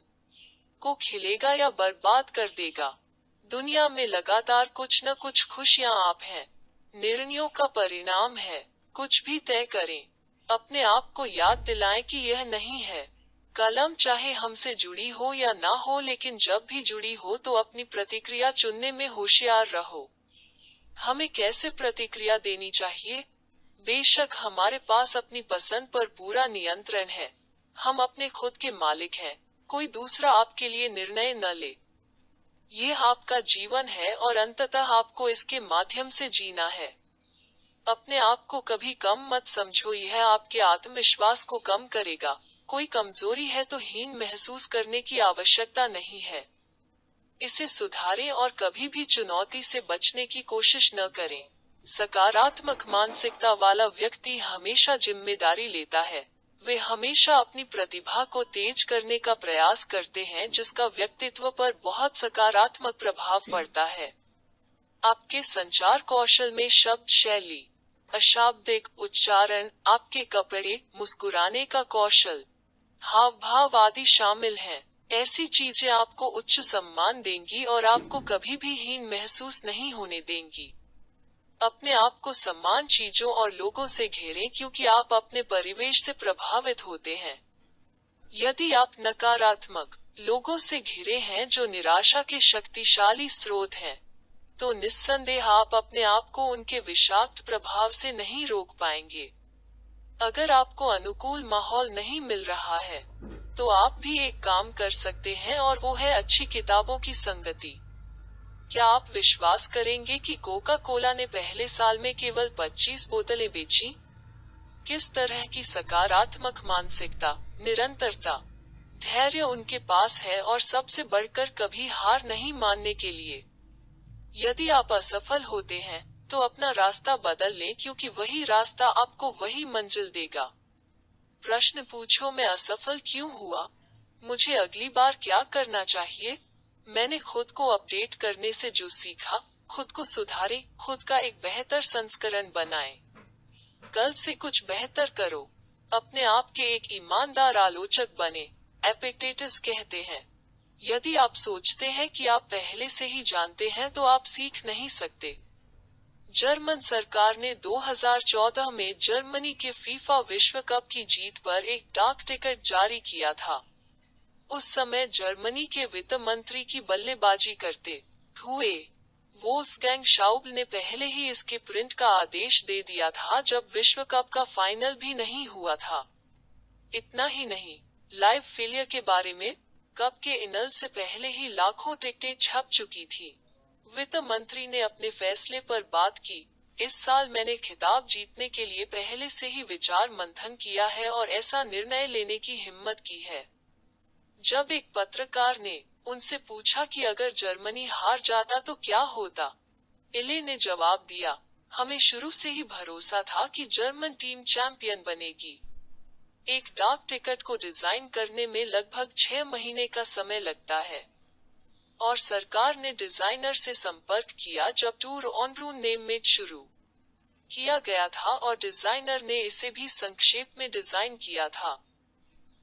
को खिलेगा या बर्बाद कर देगा। दुनिया में लगातार कुछ न कुछ खुशियां आप हैं, निर्णयों का परिणाम है। कुछ भी तय करें, अपने आप को याद दिलाएं कि यह नहीं है। कलम चाहे हमसे जुड़ी हो या ना हो, लेकिन जब भी जुड़ी हो तो अपनी प्रतिक्रिया चुनने में होशियार रहो। हमें कैसे प्रतिक्रिया देनी चाहिए? बेशक हमारे पास अपनी पसंद पर पूरा नियंत्रण है। हम अपने खुद के मालिक हैं। कोई दूसरा आपके लिए निर्णय न ले। ये आपका जीवन है और अंततः आपको इसके माध्यम से जीना है। अपने आप को कभी कम मत समझो, यह आपके आत्मविश्वास को कम करेगा। कोई कमजोरी है तो हीन महसूस करने की आवश्यकता नहीं है। इसे सुधारें और कभी भी चुनौती से बचने की कोशिश न करें। सकारात्मक मानसिकता वाला व्यक्ति हमेशा जिम्मेदारी लेता है। वे हमेशा अपनी प्रतिभा को तेज करने का प्रयास करते हैं जिसका व्यक्तित्व पर बहुत सकारात्मक प्रभाव पड़ता है। आपके संचार कौशल में शब्द शैली, अशाब्दिक उच्चारण, आपके कपड़े, मुस्कुराने का कौशल, हाव भाव आदि शामिल हैं। ऐसी चीजें आपको उच्च सम्मान देंगी और आपको कभी भी हीन महसूस नहीं होने देंगी। अपने आप को सम्मान चीजों और लोगों से घेरें क्योंकि आप अपने परिवेश से प्रभावित होते हैं। यदि आप नकारात्मक लोगों से घिरे हैं जो निराशा के शक्तिशाली स्रोत हैं, तो निस्संदेह आप अपने आप को उनके विषाक्त प्रभाव से नहीं रोक पाएंगे। अगर आपको अनुकूल माहौल नहीं मिल रहा है, तो आप भी एक काम कर सकते हैं और वो है अच्छी किताबों की संगति। क्या आप विश्वास करेंगे कि कोका कोला ने पहले साल में केवल 25 बोतलें बेची? किस तरह की सकारात्मक मानसिकता, निरंतरता, धैर्य उनके पास है और सबसे बढ़कर कभी हार नहीं मानने के लिए। यदि आप असफल होते हैं, तो अपना रास्ता बदल लें क्योंकि वही रास्ता आपको वही मंजिल देगा। प्रश्न पूछो, मैं असफल क्यों हुआ? मुझे अगली बार क्या करना चाहिए? मैंने खुद को अपडेट करने से जो सीखा, खुद को सुधारें, खुद का एक बेहतर संस्करण बनाएं। कल से कुछ बेहतर करो। अपने आप के एक ईमानदार आलोचक बने। एपिक्टेटस कहते हैं, यदि आप सोचते हैं कि आप पहले से ही जानते हैं तो आप सीख नहीं सकते। जर्मन सरकार ने 2014 में जर्मनी के फीफा विश्व कप की जीत पर एक डाक टिकट जारी किया था। उस समय जर्मनी के वित्त मंत्री की बल्लेबाजी करते हुए। वोल्फगैंग शाउबल ने पहले ही इसके प्रिंट का आदेश दे दिया था जब विश्व कप का फाइनल भी नहीं हुआ था। इतना ही नहीं, लाइव फेलियर के बारे में कप के इनल से पहले ही लाखों टिकटें छप चुकी थी। वित्त मंत्री ने अपने फैसले पर बात की, इस साल मैंने खिताब जीतने के लिए पहले से ही विचार मंथन किया है और ऐसा निर्णय लेने की हिम्मत की है। जब एक पत्रकार ने उनसे पूछा कि अगर जर्मनी हार जाता तो क्या होता, इले ने जवाब दिया, हमें शुरू से ही भरोसा था कि जर्मन टीम चैंपियन बनेगी। एक डाक टिकट को डिजाइन करने में लगभग 6 महीने का समय लगता है और सरकार ने डिजाइनर से संपर्क किया जब टूर ऑनरून नेममेट शुरू किया गया था और डिजाइनर ने इसे भी संक्षेप में डिजाइन किया था।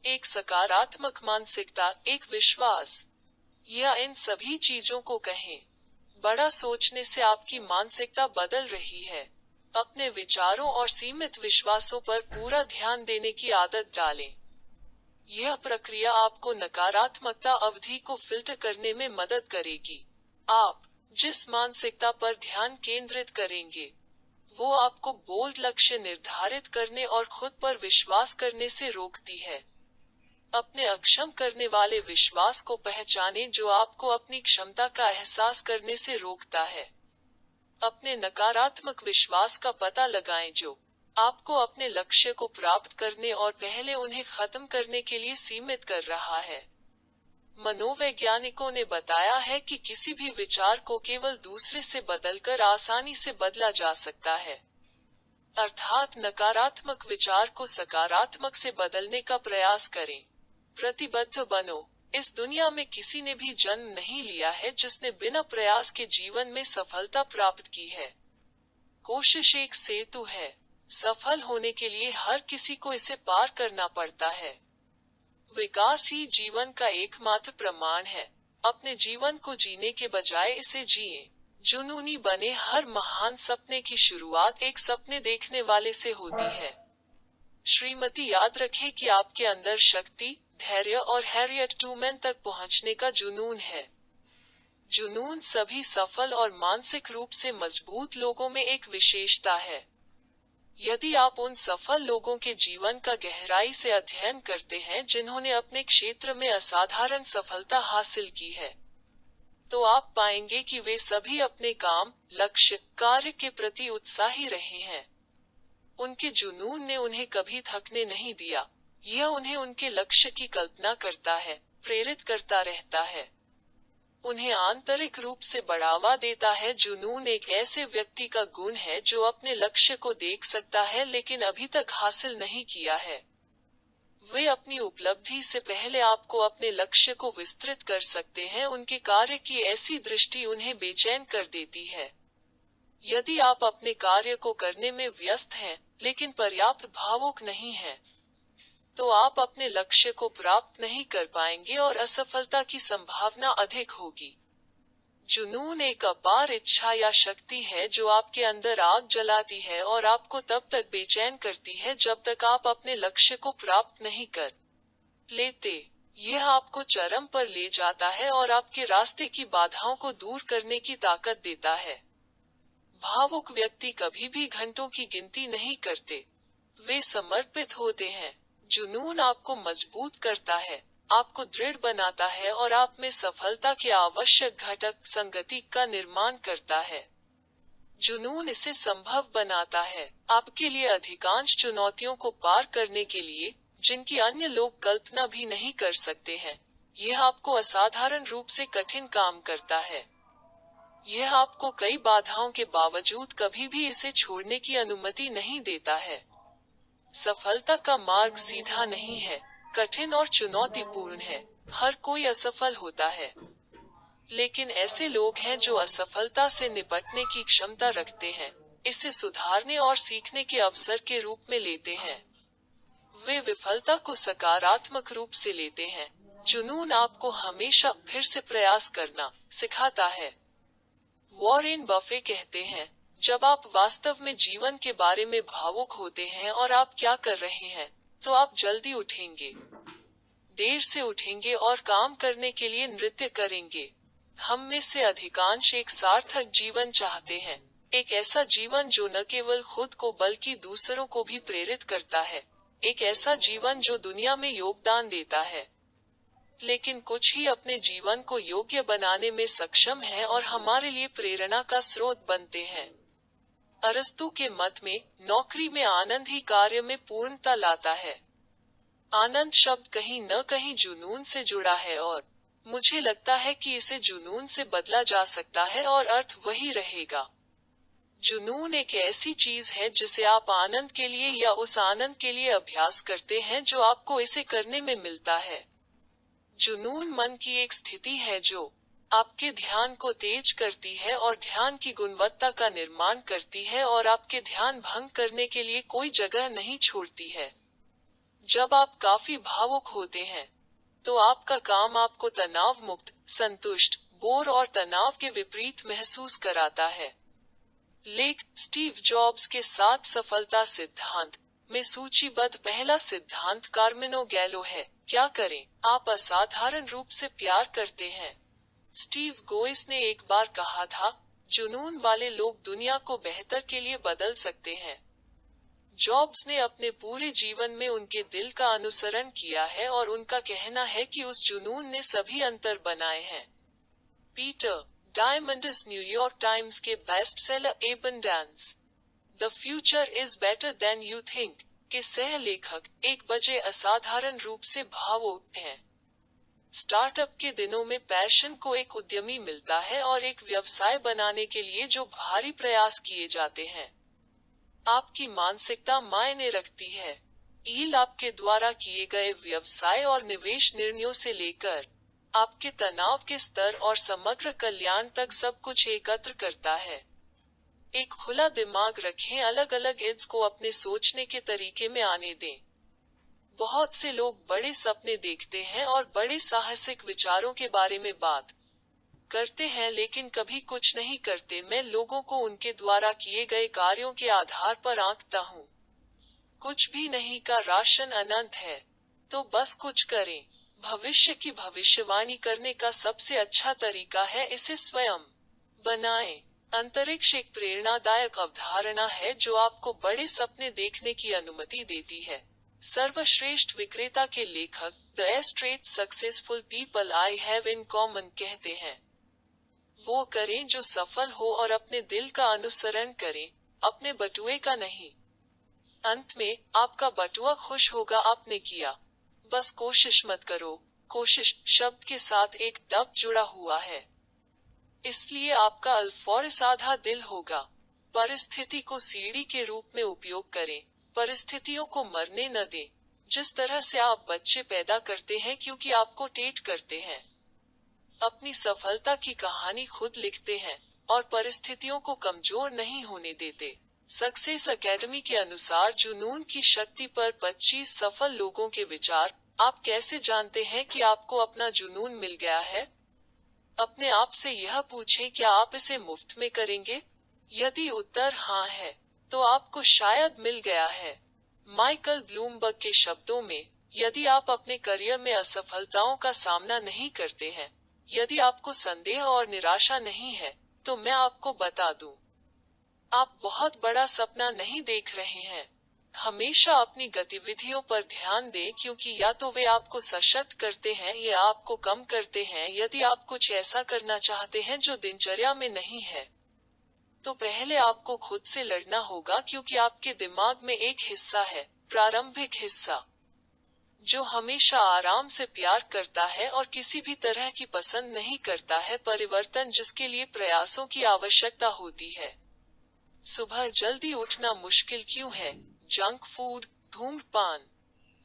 एक सकारात्मक मानसिकता, एक विश्वास, या इन सभी चीजों को कहें। बड़ा सोचने से आपकी मानसिकता बदल रही है। अपने विचारों और सीमित विश्वासों पर पूरा ध्यान देने की आदत डालें। यह प्रक्रिया आपको नकारात्मकता अवधि को फिल्टर करने में मदद करेगी। आप जिस मानसिकता पर ध्यान केंद्रित करेंगे, वो आपको बोल्ड लक्ष्य निर्धारित करने और खुद पर विश्वास करने से रोकती है। अपने अक्षम करने वाले विश्वास को पहचानें जो आपको अपनी क्षमता का एहसास करने से रोकता है। अपने नकारात्मक विश्वास का पता लगाएं जो आपको अपने लक्ष्य को प्राप्त करने और पहले उन्हें खत्म करने के लिए सीमित कर रहा है। मनोवैज्ञानिकों ने बताया है कि किसी भी विचार को केवल दूसरे से बदलकर आसानी से बदला जा सकता है। अर्थात नकारात्मक विचार को सकारात्मक से बदलने का प्रयास करें। प्रतिबद्ध बनो। इस दुनिया में किसी ने भी जन्म नहीं लिया है जिसने बिना प्रयास के जीवन में सफलता प्राप्त की है। कोशिश एक सेतु है। सफल होने के लिए हर किसी को इसे पार करना पड़ता है। विकास ही जीवन का एकमात्र प्रमाण है। अपने जीवन को जीने के बजाय इसे जिए। जुनूनी बने। हर महान सपने की शुरुआत एक सपने देखने वाले से होती है। श्रीमती, याद रखें कि आपके अंदर शक्ति, धैर्य और हैरियट ट्रूमैन तक पहुंचने का जुनून है। जुनून सभी सफल और मानसिक रूप से मजबूत लोगों में एक विशेषता है। यदि आप उन सफल लोगों के जीवन का गहराई से अध्ययन करते हैं जिन्होंने अपने क्षेत्र में असाधारण सफलता हासिल की है, तो आप पाएंगे कि वे सभी अपने काम, लक्ष्य, कार्य के प्रति उत्साही रहे हैं। उनके जुनून ने उन्हें कभी थकने नहीं दिया। यह उन्हें उनके लक्ष्य की कल्पना करता है, प्रेरित करता रहता है, उन्हें आंतरिक रूप से बढ़ावा देता है। जुनून एक ऐसे व्यक्ति का गुण है जो अपने लक्ष्य को देख सकता है लेकिन अभी तक हासिल नहीं किया है। वे अपनी उपलब्धि से पहले आपको अपने लक्ष्य को विस्तृत कर सकते हैं। उनके कार्य की ऐसी दृष्टि उन्हें बेचैन कर देती है। यदि आप अपने कार्य को करने में व्यस्त हैं, लेकिन पर्याप्त भावुक नहीं हैं, तो आप अपने लक्ष्य को प्राप्त नहीं कर पाएंगे और असफलता की संभावना अधिक होगी। जुनून एक अपार इच्छा या शक्ति है जो आपके अंदर आग जलाती है और आपको तब तक बेचैन करती है जब तक आप अपने लक्ष्य को प्राप्त नहीं कर लेते। यह आपको चरम पर ले जाता है और आपके रास्ते की बाधाओं को दूर करने की ताकत देता है। भावुक व्यक्ति कभी भी घंटों की गिनती नहीं करते, वे समर्पित होते हैं। जुनून आपको मजबूत करता है, आपको दृढ़ बनाता है और आप में सफलता के आवश्यक घटक, संगति का निर्माण करता है। जुनून इसे संभव बनाता है आपके लिए अधिकांश चुनौतियों को पार करने के लिए, जिनकी अन्य लोग कल्पना भी नहीं कर सकते हैं। यह आपको असाधारण रूप से कठिन काम करता है। यह आपको कई बाधाओं के बावजूद कभी भी इसे छोड़ने की अनुमति नहीं देता है। सफलता का मार्ग सीधा नहीं है, कठिन और चुनौतीपूर्ण है। हर कोई असफल होता है, लेकिन ऐसे लोग हैं जो असफलता से निपटने की क्षमता रखते हैं, इसे सुधारने और सीखने के अवसर के रूप में लेते हैं। वे विफलता को सकारात्मक रूप से लेते हैं। जुनून आपको हमेशा फिर से प्रयास करना सिखाता है। वॉरेन बफे कहते हैं, जब आप वास्तव में जीवन के बारे में भावुक होते हैं और आप क्या कर रहे हैं, तो आप जल्दी उठेंगे, देर से उठेंगे और काम करने के लिए नृत्य करेंगे। हम में से अधिकांश एक सार्थक जीवन चाहते हैं, एक ऐसा जीवन जो न केवल खुद को बल्कि दूसरों को भी प्रेरित करता है, एक ऐसा जीवन जो दुनिया में योगदान देता है। लेकिन कुछ ही अपने जीवन को योग्य बनाने में सक्षम है और हमारे लिए प्रेरणा का स्रोत बनते हैं। अरस्तु के मत में नौकरी में आनंद ही कार्य में पूर्णता लाता है। आनंद शब्द कहीं न कहीं जुनून से जुड़ा है और मुझे लगता है कि इसे जुनून से बदला जा सकता है और अर्थ वही रहेगा। जुनून एक ऐसी चीज है जिसे आप आनंद के लिए या उस आनंद के लिए अभ्यास करते हैं जो आपको इसे करने में मिलता है। जुनून मन की एक स्थिति है जो आपके ध्यान को तेज करती है और ध्यान की गुणवत्ता का निर्माण करती है और आपके ध्यान भंग करने के लिए कोई जगह नहीं छोड़ती है। जब आप काफी भावुक होते हैं, तो आपका काम आपको तनाव मुक्त, संतुष्ट, बोर और तनाव के विपरीत महसूस कराता है। लेख स्टीव जॉब्स के 7 सफलता सिद्धांत में सूचीबद्ध पहला सिद्धांत कार्मिनो गैलो है। क्या करें? आप असाधारण रूप से प्यार करते हैं। स्टीव गोइस ने एक बार कहा था, जुनून वाले लोग दुनिया को बेहतर के लिए बदल सकते हैं। जॉब्स ने अपने पूरे जीवन में उनके दिल का अनुसरण किया है और उनका कहना है कि उस जुनून ने सभी अंतर बनाए हैं। पीटर डायमंडिस न्यूयॉर्क टाइम्स के best seller abundance the future is better than you think के सह लेखक 1 बजे असाधारण रूप से भावुक हैं। स्टार्टअप के दिनों में पैशन को एक उद्यमी मिलता है और एक व्यवसाय बनाने के लिए जो भारी प्रयास किए जाते हैं। आपकी मानसिकता मायने रखती है। ईल आपके द्वारा किए गए व्यवसाय और निवेश निर्णयों से लेकर आपके तनाव के स्तर और समग्र कल्याण तक सब कुछ एकत्र करता है। एक खुला दिमाग रखें, अलग अलग इड्स को अपने सोचने के तरीके में आने दें। बहुत से लोग बड़े सपने देखते हैं और बड़े साहसिक विचारों के बारे में बात करते हैं लेकिन कभी कुछ नहीं करते। मैं लोगों को उनके द्वारा किए गए कार्यों के आधार पर आंकता हूँ। कुछ भी नहीं का राशन अनंत है, तो बस कुछ करें। भविष्य की भविष्यवाणी करने का सबसे अच्छा तरीका है इसे स्वयं बनाएं। अंतरिक्ष एक प्रेरणादायक अवधारणा है जो आपको बड़े सपने देखने की अनुमति देती है। सर्वश्रेष्ठ विक्रेता के लेखक the eight traits successful people I have in common कहते हैं, वो करें जो सफल हो और अपने दिल का अनुसरण करें, अपने बटुए का नहीं। अंत में आपका बटुआ खुश होगा आपने किया। बस कोशिश मत करो। कोशिश शब्द के साथ एक डब जुड़ा हुआ है, इसलिए आपका अल्फोर्स आधा दिल होगा। परिस्थिति को सीढ़ी के रूप में उपयोग करें, परिस्थितियों को मरने न दें। जिस तरह से आप बच्चे पैदा करते हैं क्योंकि आपको टेट करते हैं, अपनी सफलता की कहानी खुद लिखते हैं और परिस्थितियों को कमजोर नहीं होने देते। सक्सेस एकेडमी के अनुसार जुनून की शक्ति पर 25 सफल लोगों के विचार। आप कैसे जानते हैं कि आपको अपना जुनून मिल गया है? अपने आप से यह पूछें, क्या आप इसे मुफ्त में करेंगे? यदि उत्तर हाँ है, तो आपको शायद मिल गया है। माइकल ब्लूमबर्ग के शब्दों में, यदि आप अपने करियर में असफलताओं का सामना नहीं करते हैं, यदि आपको संदेह और निराशा नहीं है, तो मैं आपको बता दूं, आप बहुत बड़ा सपना नहीं देख रहे हैं। हमेशा अपनी गतिविधियों पर ध्यान दें क्योंकि या तो वे आपको सशक्त करते हैं या आपको कम करते हैं। यदि आप कुछ ऐसा करना चाहते हैं जो दिनचर्या में नहीं है, तो पहले आपको खुद से लड़ना होगा क्योंकि आपके दिमाग में एक हिस्सा है, प्रारंभिक हिस्सा, जो हमेशा आराम से प्यार करता है और किसी भी तरह की पसंद नहीं करता है परिवर्तन जिसके लिए प्रयासों की आवश्यकता होती है। सुबह जल्दी उठना मुश्किल क्यों है? जंक फूड, धूम्रपान,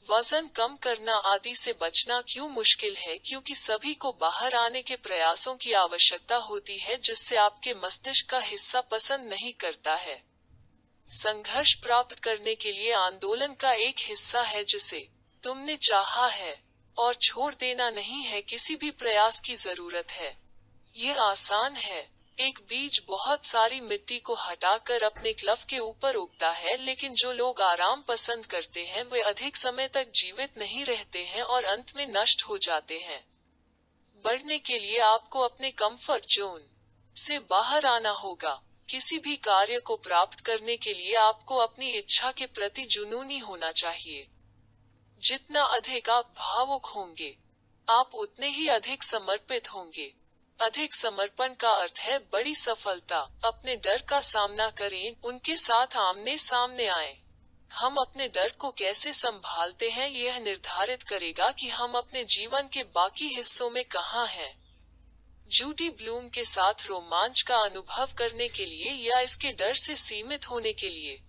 वजन कम करना आदि से बचना क्यों मुश्किल है? क्योंकि सभी को बाहर आने के प्रयासों की आवश्यकता होती है जिससे आपके मस्तिष्क का हिस्सा पसंद नहीं करता है। संघर्ष प्राप्त करने के लिए आंदोलन का एक हिस्सा है जिसे तुमने चाहा है और छोड़ देना नहीं है। किसी भी प्रयास की जरूरत है। यह आसान है। एक बीज बहुत सारी मिट्टी को हटाकर अपने क्लफ के ऊपर उगता है, लेकिन जो लोग आराम पसंद करते हैं वे अधिक समय तक जीवित नहीं रहते हैं और अंत में नष्ट हो जाते हैं। बढ़ने के लिए आपको अपने कंफर्ट जोन से बाहर आना होगा। किसी भी कार्य को प्राप्त करने के लिए आपको अपनी इच्छा के प्रति जुनूनी होना चाहिए। जितना अधिक आप भावुक होंगे, आप उतने ही अधिक समर्पित होंगे। अधिक समर्पण का अर्थ है बड़ी सफलता। अपने डर का सामना करें, उनके साथ आमने सामने आएं। हम अपने डर को कैसे संभालते हैं यह निर्धारित करेगा कि हम अपने जीवन के बाकी हिस्सों में कहाँ हैं। जूडी ब्लूम के साथ रोमांच का अनुभव करने के लिए या इसके डर से सीमित होने के लिए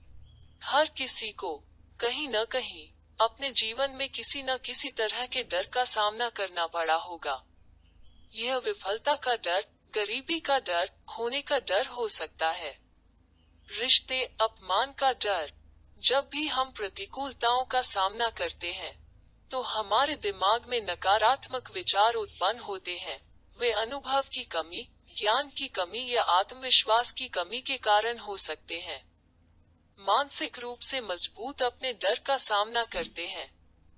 हर किसी को कहीं न कहीं अपने जीवन में किसी न किसी तरह के डर का सामना करना पड़ा होगा। यह विफलता का डर, गरीबी का डर, खोने का डर हो सकता है। रिश्ते, अपमान का डर। जब भी हम प्रतिकूलताओं का सामना करते हैं, तो हमारे दिमाग में नकारात्मक विचार उत्पन्न होते हैं। वे अनुभव की कमी, ज्ञान की कमी या आत्मविश्वास की कमी के कारण हो सकते हैं। मानसिक रूप से मजबूत अपने डर का सामना करते हैं।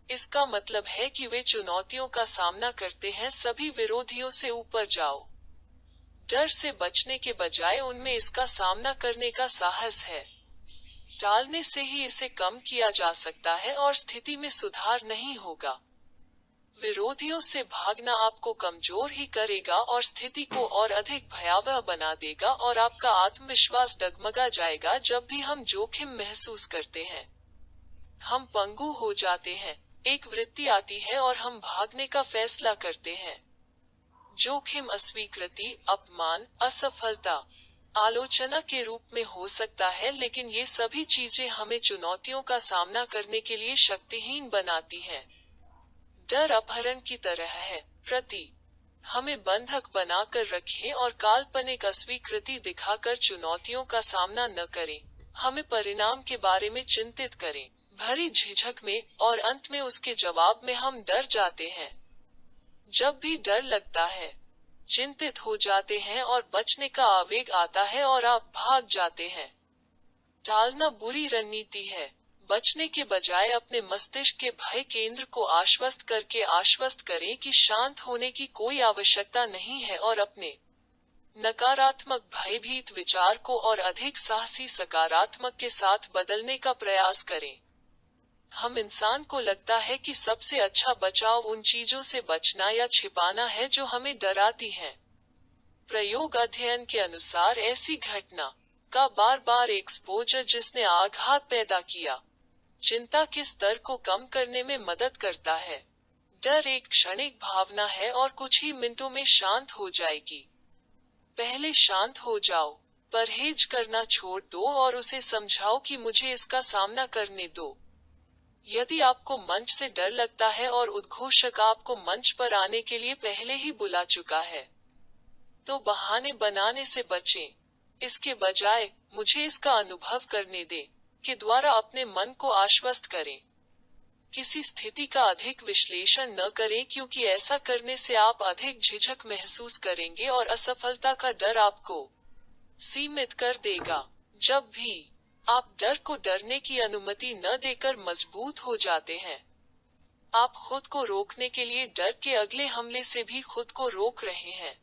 इसका मतलब है कि वे चुनौतियों का सामना करते हैं। सभी विरोधियों से ऊपर जाओ। डर से बचने के बजाय उनमें इसका सामना करने का साहस है। टालने से ही इसे कम किया जा सकता है और स्थिति में सुधार नहीं होगा। विरोधियों से भागना आपको कमजोर ही करेगा और स्थिति को और अधिक भयावह बना देगा और आपका आत्मविश्वास डगमगा जाएगा। जब भी हम जोखिम महसूस करते हैं, हम पंगु हो जाते हैं। एक वृत्ति आती है और हम भागने का फैसला करते हैं। जोखिम अस्वीकृति, अपमान, असफलता, आलोचना के रूप में हो सकता है, लेकिन ये सभी चीजें हमें चुनौतियों का सामना करने के लिए शक्तिहीन बनाती हैं। डर अपहरण की तरह है। हमें बंधक बनाकर रखें और काल्पनिक अस्वीकृति दिखाकर चुनौतियों का सामना न करें। हमें परिणाम के बारे में चिंतित करें, भरी झिझक में, और अंत में उसके जवाब में हम डर जाते हैं। जब भी डर लगता है, चिंतित हो जाते हैं और बचने का आवेग आता है और आप भाग जाते हैं। टालना बुरी रणनीति है। बचने के बजाय अपने मस्तिष्क के भय केंद्र को आश्वस्त करके आश्वस्त करें कि शांत होने की कोई आवश्यकता नहीं है और अपने नकारात्मक भयभीत विचार को और अधिक साहसी सकारात्मक के साथ बदलने का प्रयास करें। हम इंसान को लगता है कि सबसे अच्छा बचाव उन चीजों से बचना या छिपाना है जो हमें डराती हैं। प्रयोग अध्ययन के अनुसार ऐसी घटना का बार बार एक्सपोजर जिसने आघात पैदा किया, चिंता के स्तर को कम करने में मदद करता है। डर एक क्षणिक भावना है और कुछ ही मिनटों में शांत हो जाएगी। पहले शांत हो जाओ, परहेज करना छोड़ दो और उसे समझाओ कि मुझे इसका सामना करने दो। यदि आपको मंच से डर लगता है और उद्घोषक आपको मंच पर आने के लिए पहले ही बुला चुका है, तो बहाने बनाने से बचें। इसके बजाय मुझे इसका अनुभव करने दें के द्वारा अपने मन को आश्वस्त करें। किसी स्थिति का अधिक विश्लेषण न करें, क्योंकि ऐसा करने से आप अधिक झिझक महसूस करेंगे और असफलता का डर आपको सीमित कर देगा। जब भी आप डर को डरने की अनुमति न देकर मजबूत हो जाते हैं, आप खुद को रोकने के लिए डर के अगले हमले से भी खुद को रोक रहे हैं।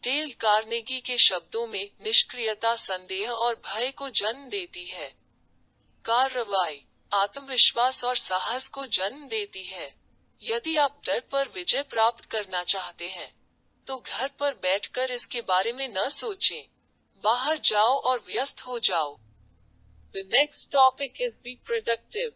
डेल कार्नेगी के शब्दों में, निष्क्रियता संदेह और भय को जन्म देती है। कार्रवाई आत्मविश्वास और साहस को जन्म देती है। यदि आप डर पर विजय प्राप्त करना चाहते हैं, तो घर पर बैठकर इसके बारे में न सोचें। बाहर जाओ और व्यस्त हो जाओ। The next topic is be productive.